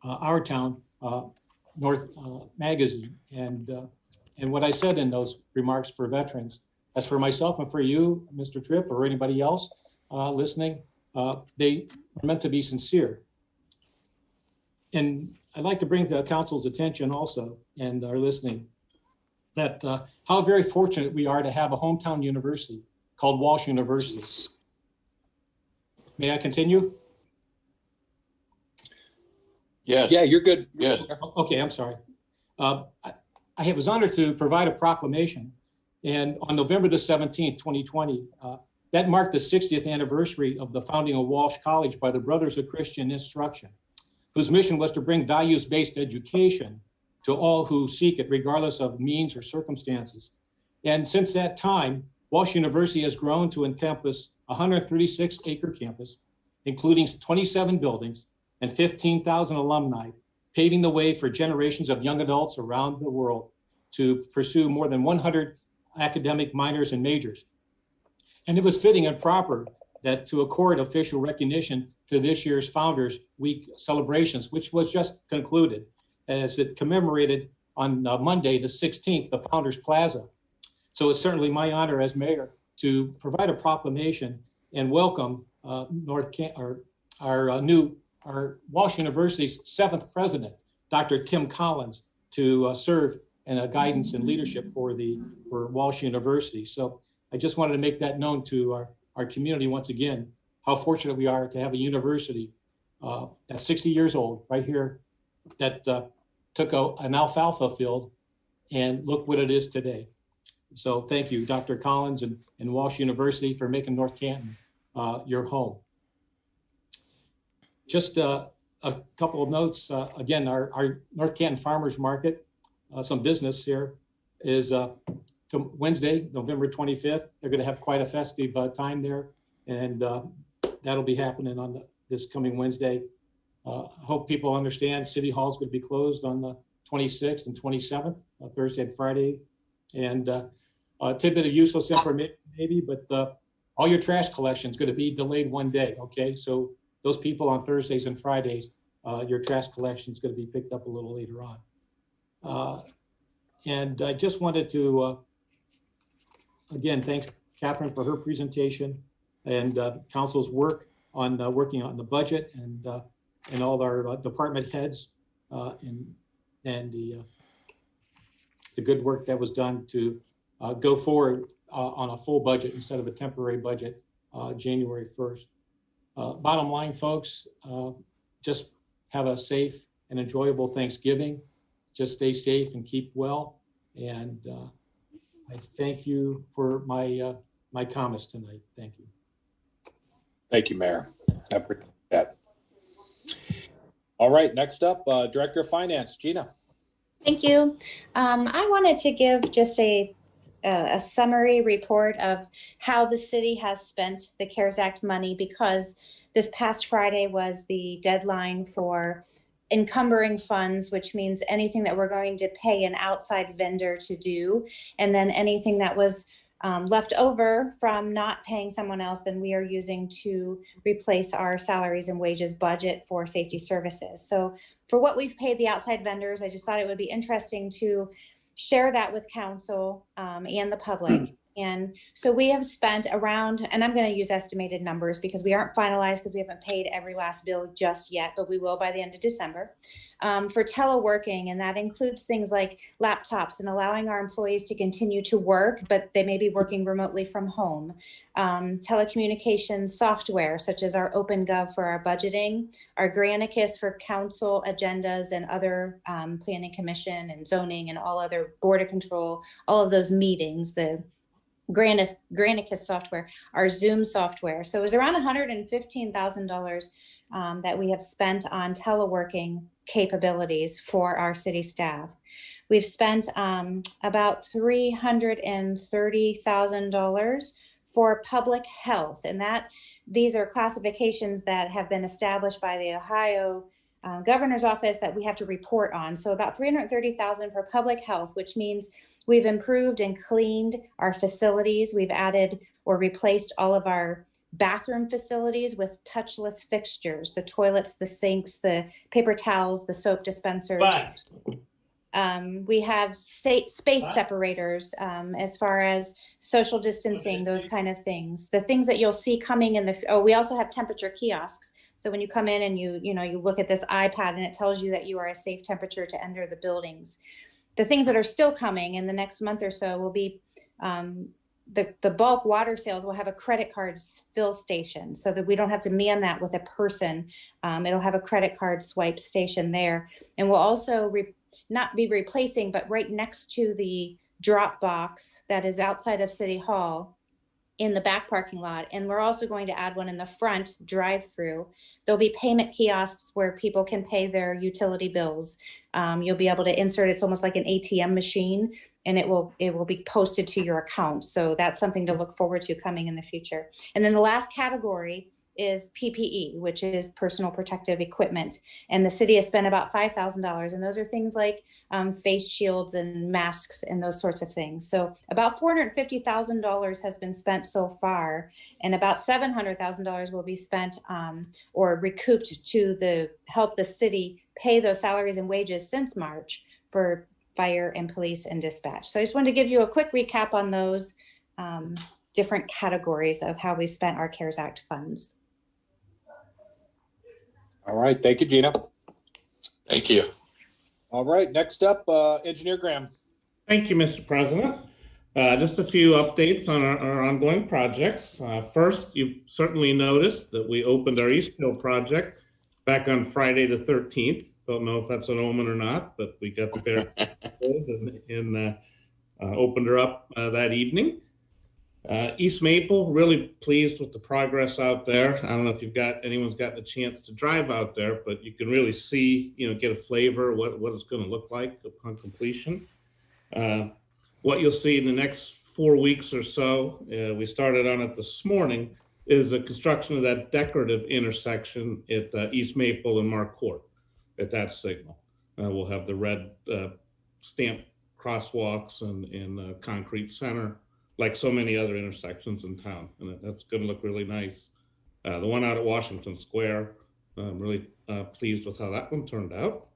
Our Town North magazine. And what I said in those remarks for veterans, as for myself and for you, Mr. Tripp, or anybody else listening, they are meant to be sincere. And I'd like to bring to council's attention also, and are listening, that how very fortunate we are to have a hometown university called Walsh University. May I continue? Yes. Yeah, you're good. Yes. Okay, I'm sorry. I was honored to provide a proclamation, and on November the 17th, 2020, that marked the 60th anniversary of the founding of Walsh College by the Brothers of Christian Instruction, whose mission was to bring values-based education to all who seek it, regardless of means or circumstances. And since that time, Walsh University has grown to encompass a 136-acre campus, including 27 buildings and 15,000 alumni, paving the way for generations of young adults around the world to pursue more than 100 academic minors and majors. And it was fitting and proper that to accord official recognition to this year's Founders Week celebrations, which was just concluded, as it commemorated on Monday, the 16th, the Founders Plaza. So it's certainly my honor as mayor to provide a proclamation and welcome our Walsh University's 7th president, Dr. Tim Collins, to serve in a guidance and leadership for Walsh University. So I just wanted to make that known to our community once again, how fortunate we are to have a university that's 60 years old right here that took an alfalfa field and look what it is today. So thank you, Dr. Collins and Walsh University, for making North Canton your home. Just a couple of notes. Again, our North Canton Farmers Market, some business here, is Wednesday, November 25th. They're going to have quite a festive time there, and that'll be happening on this coming Wednesday. Hope people understand City Hall is going to be closed on the 26th and 27th, Thursday and Friday. And a tidbit of useless information maybe, but all your trash collection is going to be delayed one day, okay? So those people on Thursdays and Fridays, your trash collection is going to be picked up a little later on. And I just wanted to, again, thank Catherine for her presentation and council's work on working on the budget and all our department heads and the good work that was done to go forward on a full budget instead of a temporary budget January 1st. Bottom line, folks, just have a safe and enjoyable Thanksgiving. Just stay safe and keep well. And I thank you for my comments tonight. Thank you. Thank you, Mayor. I appreciate that. All right, next up, Director of Finance, Gina. Thank you. I wanted to give just a summary report of how the city has spent the CARES Act money, because this past Friday was the deadline for encumbering funds, which means anything that we're going to pay an outside vendor to do, and then anything that was left over from not paying someone else, then we are using to replace our salaries and wages budget for safety services. So for what we've paid the outside vendors, I just thought it would be interesting to share that with council and the public. And so we have spent around, and I'm going to use estimated numbers because we aren't finalized because we haven't paid every last bill just yet, but we will by the end of December, for teleworking. And that includes things like laptops and allowing our employees to continue to work, but they may be working remotely from home. Telecommunications software, such as our OpenGov for our budgeting, our Granicus for council agendas and other planning commission and zoning and all other board of control, all of those meetings, the Granicus software, our Zoom software. So it was around $115,000 that we have spent on teleworking capabilities for our city staff. We've spent about $330,000 for public health, and these are classifications that have been established by the Ohio Governor's Office that we have to report on. So about $330,000 for public health, which means we've improved and cleaned our facilities. We've added or replaced all of our bathroom facilities with touchless fixtures, the toilets, the sinks, the paper towels, the soap dispensers. We have space separators as far as social distancing, those kind of things. The things that you'll see coming in we also have temperature kiosks. So when you come in and you look at this iPad and it tells you that you are a safe temperature to enter the buildings. The things that are still coming in the next month or so will be the bulk water sales will have a credit card fill station so that we don't have to man that with a person. It'll have a credit card swipe station there. And we'll also not be replacing, but right next to the drop box that is outside of City Hall in the back parking lot. And we're also going to add one in the front drive-through. There'll be payment kiosks where people can pay their utility bills. You'll be able to insert, it's almost like an ATM machine, and it will be posted to your account. So that's something to look forward to coming in the future. And then the last category is PPE, which is personal protective equipment. And the city has spent about $5,000. And those are things like face shields and masks and those sorts of things. So about $450,000 has been spent so far, and about $700,000 will be spent or recouped to help the city pay those salaries and wages since March for fire, and police and dispatch. So I just wanted to give you a quick recap on those different categories of how we spent our CARES Act funds. All right. Thank you, Gina. Thank you. All right. Next up, Engineer Graham. Thank you, Mr. President. Just a few updates on our ongoing projects. First, you've certainly noticed that we opened our Eastville project back on Friday the 13th. Don't know if that's an omen or not, but we got there and opened her up that evening. East Maple, really pleased with the progress out there. I don't know if anyone's gotten a chance to drive out there, but you can really see, get a flavor of what it's going to look like upon completion. What you'll see in the next 4 weeks or so, we started on it this morning, is the construction of that decorative intersection at East Maple and Mark Court at that signal. We'll have the red stamped crosswalks and concrete center, like so many other intersections in town. And that's going to look really nice. The one out at Washington Square, I'm really pleased with how that one turned out.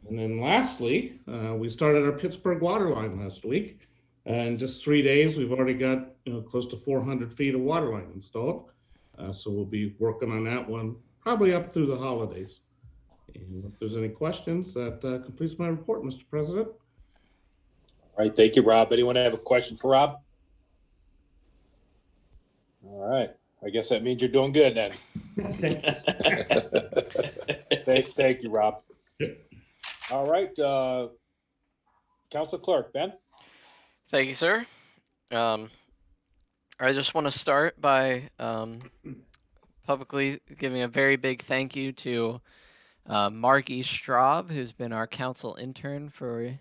And then lastly, we started our Pittsburgh water line last week. In just 3 days, we've already got close to 400 feet of water line installed. So we'll be working on that one probably up through the holidays. And if there's any questions, that completes my report, Mr. President. All right. Thank you, Rob. Anyone have a question for Rob? All right. I guess that means you're doing good then. Thank you, Rob. All right. Council Clerk, Ben. Thank you, sir. I just want to start by publicly giving a very big thank you to Margie Straub, who's been our council intern for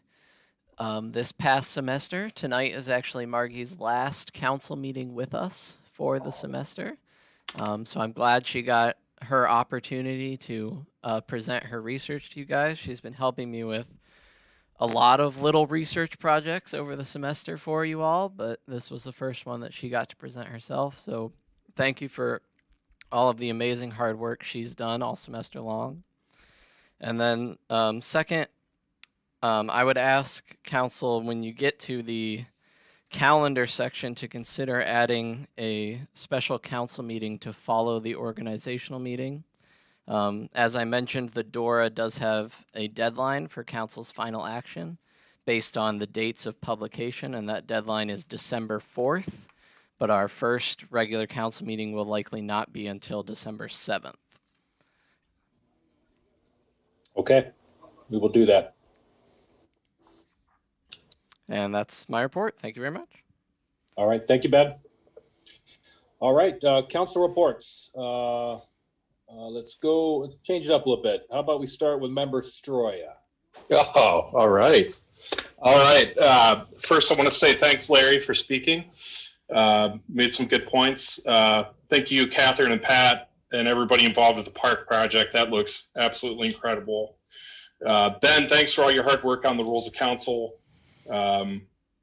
this past semester. Tonight is actually Margie's last council meeting with us for the semester. So I'm glad she got her opportunity to present her research to you guys. She's been helping me with a lot of little research projects over the semester for you all, but this was the first one that she got to present herself. So thank you for all of the amazing hard work she's done all semester long. And then second, I would ask council, when you get to the calendar section, to consider adding a special council meeting to follow the organizational meeting. As I mentioned, the DORA does have a deadline for council's final action based on the dates of publication, and that deadline is December 4th, but our first regular council meeting will likely not be until December 7th. Okay, we will do that. And that's my report. Thank you very much. All right. Thank you, Ben. All right. Council reports. Let's change it up a little bit. How about we start with Member Stroya? Oh, all right. All right. First, I want to say thanks, Larry, for speaking. Made some good points. Thank you, Catherine and Pat, and everybody involved with the park project. That looks absolutely incredible. Ben, thanks for all your hard work on the rules of council. I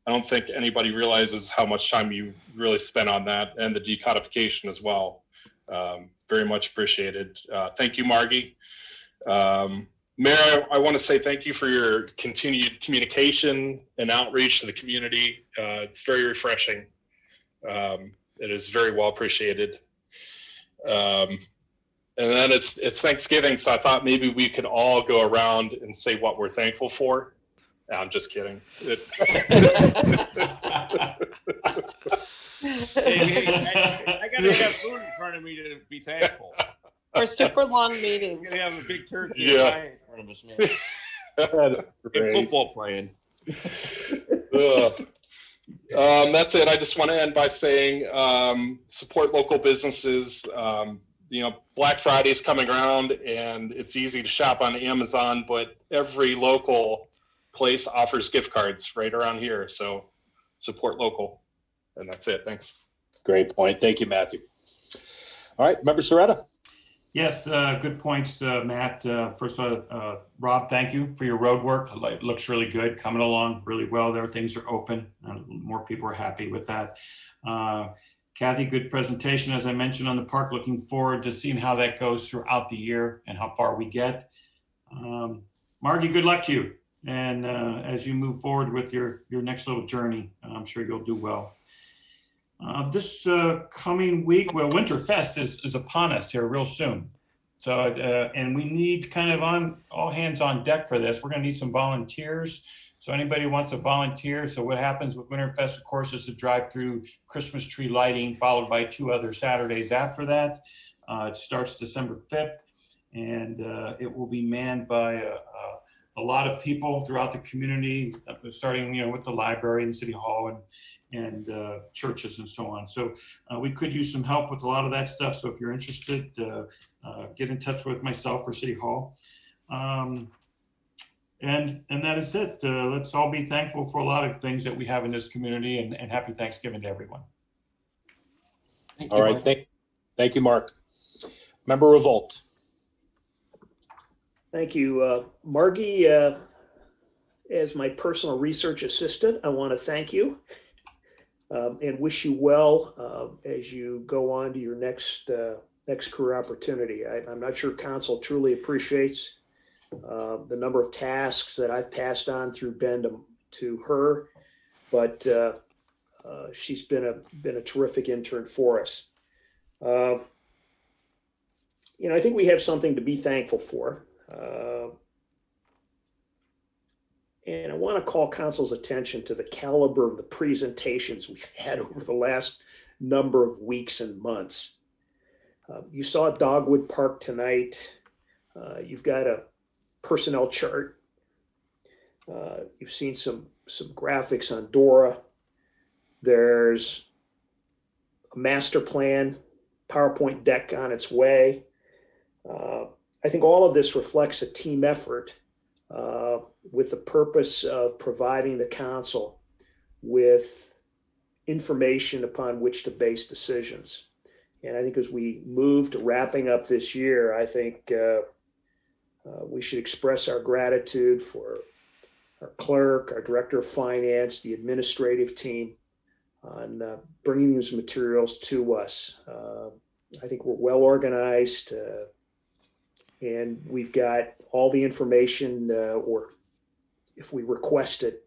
don't think anybody realizes how much time you really spent on that, and the decodification as well. Very much appreciated. Thank you, Margie. Mayor, I want to say thank you for your continued communication and outreach to the community. It's very refreshing. It is very well appreciated. And then it's Thanksgiving, so I thought maybe we could all go around and say what we're thankful for. No, I'm just kidding. Hey, I gotta have food in front of me to be thankful. For super long meetings. We're gonna have a big turkey Yeah. in front of us, man. And football playing. That's it. I just want to end by saying support local businesses. Black Friday is coming around, and it's easy to shop on Amazon, but every local place offers gift cards right around here. So support local. And that's it. Thanks. Great point. Thank you, Matthew. All right, Member Soretta. Yes, good points, Matt. First of all, Rob, thank you for your road work. It looks really good, coming along really well there. Things are open. More people are happy with that. Kathy, good presentation, as I mentioned, on the park. Looking forward to seeing how that goes throughout the year and how far we get. Margie, good luck to you. And as you move forward with your next little journey, I'm sure you'll do well. This coming week, well, Winterfest is upon us here real soon. So, and we need kind of all hands on deck for this. We're going to need some volunteers. So anybody who wants to volunteer. So what happens with Winterfest, of course, is a drive-through Christmas tree lighting, followed by 2 other Saturdays after that. It starts December 5th, and it will be manned by a lot of people throughout the community, starting with the library and City Hall and churches and so on. So we could use some help with a lot of that stuff. So if you're interested, get in touch with myself or City Hall. And that is it. Let's all be thankful for a lot of things that we have in this community, and happy Thanksgiving to everyone. Thank you, All right, Mark. thank you, Mark. Member Revolt. Thank you. Margie, as my personal research assistant, I want to thank you and wish you well as you go on to your next career opportunity. I'm not sure council truly appreciates the number of tasks that I've passed on through Ben to her, but she's been a terrific intern for us. I think we have something to be thankful for. And I want to call council's attention to the caliber of the presentations we've had over the last number of weeks and months. You saw Dogwood Park tonight. You've got a personnel chart. You've seen some graphics on Dora. There's a master plan, PowerPoint deck on its way. I think all of this reflects a team effort with the purpose of providing the council with information upon which to base decisions. And I think as we move to wrapping up this year, I think we should express our gratitude for our clerk, our director of finance, the administrative team on bringing these materials to us. I think we're well organized and we've got all the information or if we request it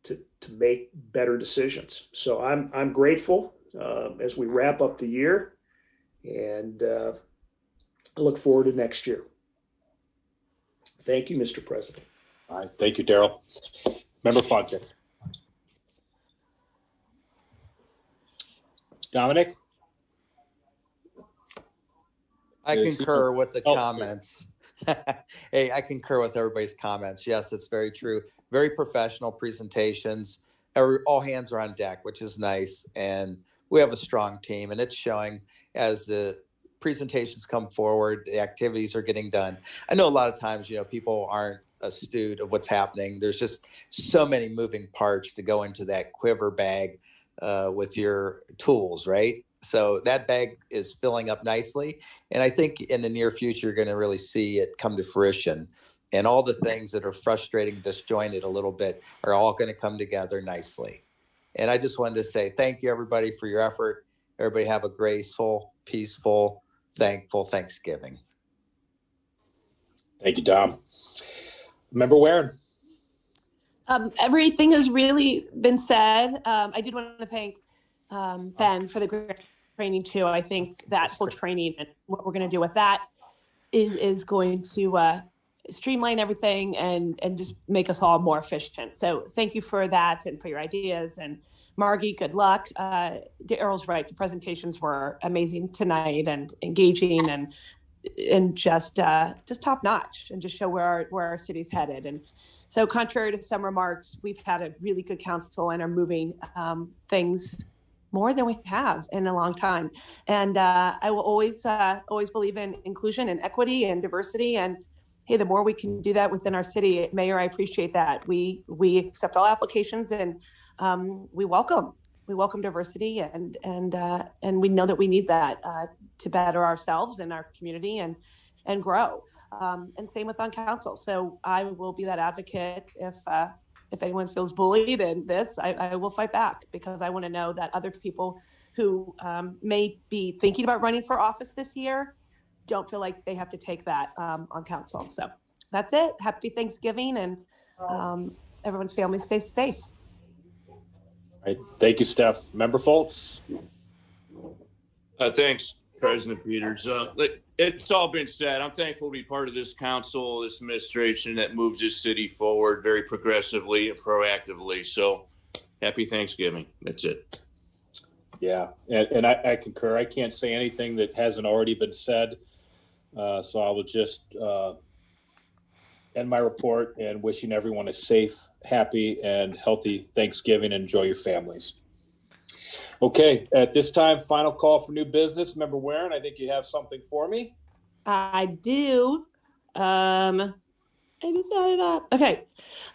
to make better decisions. So I'm grateful as we wrap up the year, and I look forward to next year. Thank you, Mr. President. All right, thank you, Daryl. Member Fontaine. Dominic? I concur with the comments. Hey, I concur with everybody's comments. Yes, it's very true. Very professional presentations. All hands are on deck, which is nice. And we have a strong team, and it's showing as the presentations come forward, the activities are getting done. I know a lot of times, people aren't astute of what's happening. There's just so many moving parts to go into that quiver bag with your tools, right? So that bag is filling up nicely. And I think in the near future, you're going to really see it come to fruition. And all the things that are frustrating, disjointed a little bit are all going to come together nicely. And I just wanted to say thank you, everybody, for your effort. Everybody have a graceful, peaceful, thankful Thanksgiving. Thank you, Dom. Member Warren. Everything has really been said. I did want to thank Ben for the great training too. I think that whole training and what we're going to do with that is going to streamline everything and just make us all more efficient. So thank you for that and for your ideas. And Margie, good luck. Daryl's right. The presentations were amazing tonight and engaging and just top notch and just show where our city's headed. And so contrary to some remarks, we've had a really good council and are moving things more than we have in a long time. And I will always believe in inclusion and equity and diversity. And hey, the more we can do that within our city, Mayor, I appreciate that. We accept all applications and we welcome diversity and we know that we need that to better ourselves and our community and grow. And same with on council. So I will be that advocate if anyone feels bullied in this, I will fight back because I want to know that other people who may be thinking about running for office this year don't feel like they have to take that on council. So that's it. Happy Thanksgiving, and everyone's family stays safe. All right. Thank you, Steph. Member Foltz? Thanks, President Peters. It's all been said. I'm thankful to be part of this council, this administration that moves this city forward very progressively and proactively. So happy Thanksgiving. That's it. Yeah, and I concur. I can't say anything that hasn't already been said. So I will just end my report and wishing everyone a safe, happy, and healthy Thanksgiving. Enjoy your families. Okay, at this time, final call for new business. Member Warren, I think you have something for me. I do. I just had it up. Okay.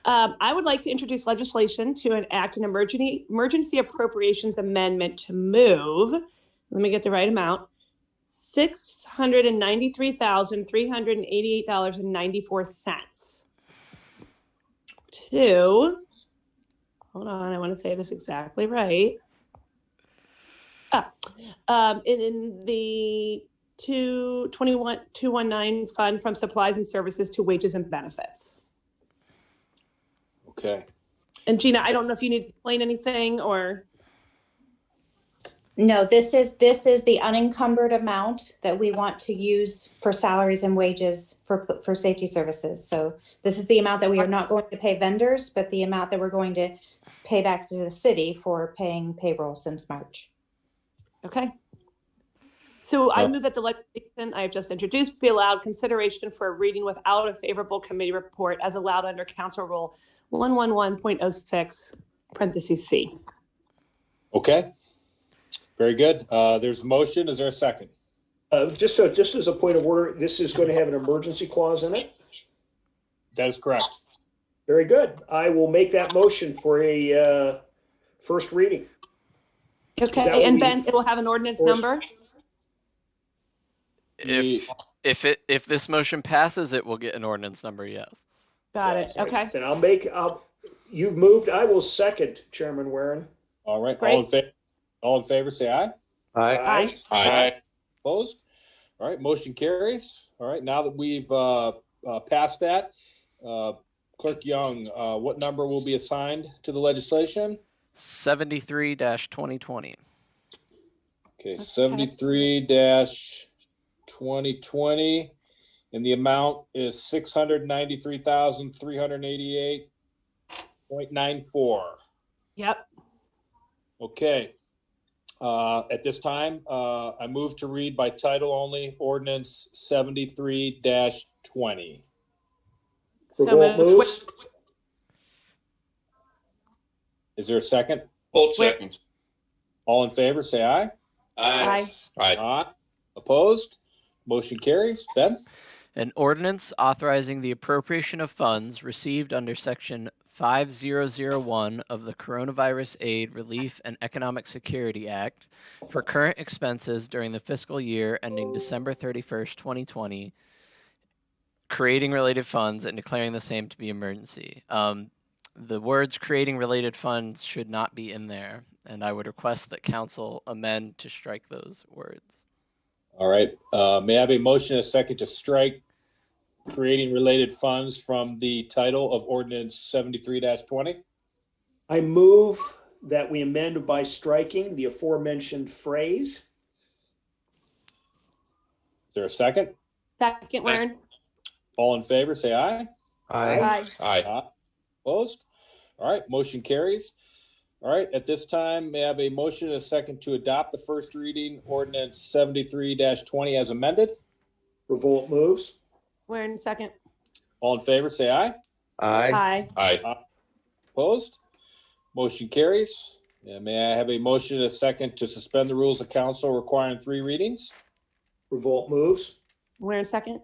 I would like to introduce legislation to enact an emergency appropriations amendment to move, let me get the right amount, $693,388.94 to, hold on, I want to say this exactly right. In the 219 fund from supplies and services to wages and benefits. Okay. And Gina, I don't know if you need to explain anything or. No, this is the unencumbered amount that we want to use for salaries and wages for safety services. So this is the amount that we are not going to pay vendors, but the amount that we're going to pay back to the city for paying payroll since March. Okay. So I move that the legislation I have just introduced be allowed consideration for a reading without a favorable committee report as allowed under Council Rule 111.06 parentheses C. Okay. Very good. There's a motion. Is there a second? Just as a point of order, this is going to have an emergency clause in it? That is correct. Very good. I will make that motion for a first reading. Okay, and Ben, it will have an ordinance number? If this motion passes, it will get an ordinance number, yes. Got it. Okay. Then you've moved. I will second, Chairman Warren. All right. Great. All in favor, say aye. Aye. Aye. Opposed? All right, motion carries. All right, now that we've passed that, Clerk Young, what number will be assigned to the legislation? 73-2020. Okay, 73-2020, and the amount is $693,388.94. Yep. Okay. At this time, I move to read by title only ordinance 73-20. Revolt moves. Is there a second? Both seconds. All in favor, say aye. Aye. Aye. Opposed? Motion carries. Ben? An ordinance authorizing the appropriation of funds received under Section 5001 of the Coronavirus Aid, Relief, and Economic Security Act for current expenses during the fiscal year ending December 31st, 2020, creating related funds and declaring the same to be emergency. The words creating related funds should not be in there, and I would request that council amend to strike those words. All right. May I have a motion and a second to strike creating related funds from the title of ordinance 73-20? I move that we amend by striking the aforementioned phrase. Is there a second? Second, Warren. All in favor, say aye. Aye. Aye. Opposed? All right, motion carries. All right, at this time, may I have a motion and a second to adopt the first reading ordinance 73-20 as amended? Revolt moves. Warren, second. All in favor, say aye. Aye. Aye. Opposed? Motion carries. And may I have a motion and a second to suspend the rules of council requiring 3 readings? Revolt moves. Warren, second.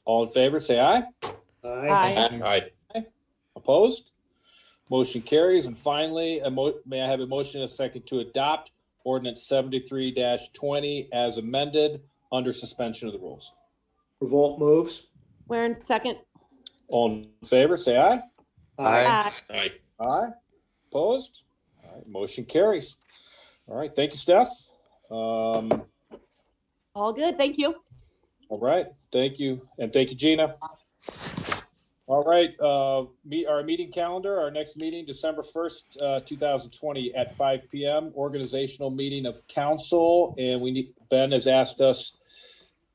All in favor, say aye. Aye. Aye. Opposed? Motion carries. And finally, may I have a motion and a second to adopt ordinance 73-20 as amended under suspension of the rules? Revolt moves. Warren, second. All in favor, say aye. Aye. Aye. Aye. Opposed? All right, motion carries. All right, thank you, Steph. All good. Thank you. All right, thank you. And thank you, Gina. All right, our meeting calendar, our next meeting, December 1st, 2020 at 5 p.m., organizational meeting of council. And Ben has asked us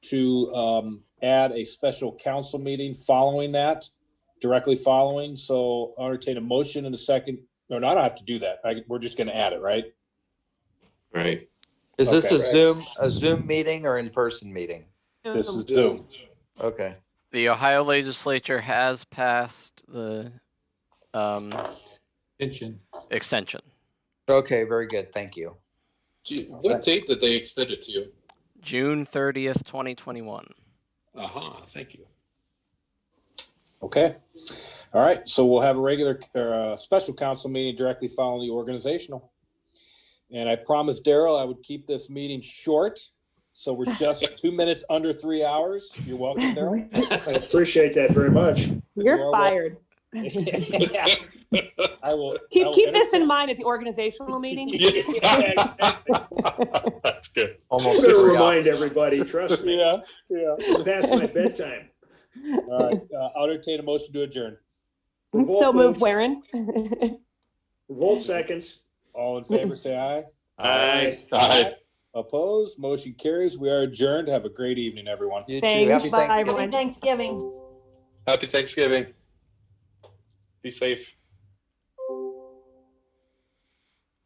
to add a special council meeting following that, directly following. So I'll entertain a motion in a second. No, I don't have to do that. We're just going to add it, right? Right. Is this Okay. a Zoom meeting or in-person meeting? This is Zoom. Okay. The Ohio legislature has passed the extension. Okay, very good. Thank you. What date did they extend it to you? June 30th, 2021. Aha, thank you. Okay. All right. So we'll have a regular special council meeting directly following the organizational. And I promised Daryl I would keep this meeting short. So we're just 2 minutes under 3 hours. You're welcome, Daryl. I appreciate that very much. You're fired. Yeah. I will Keep this in mind at the organizational meeting. That's good. I'm going to remind everybody, trust me. Yeah. This is past my bedtime. All right. I'll entertain a motion to adjourn. So moved, Warren. Revolt seconds. All in favor, say aye. Aye. Aye. Opposed? Motion carries. We are adjourned. Have a great evening, everyone. You Thanks. too. Happy Bye, Thanksgiving. everyone. Thanksgiving. Happy Thanksgiving. Be safe.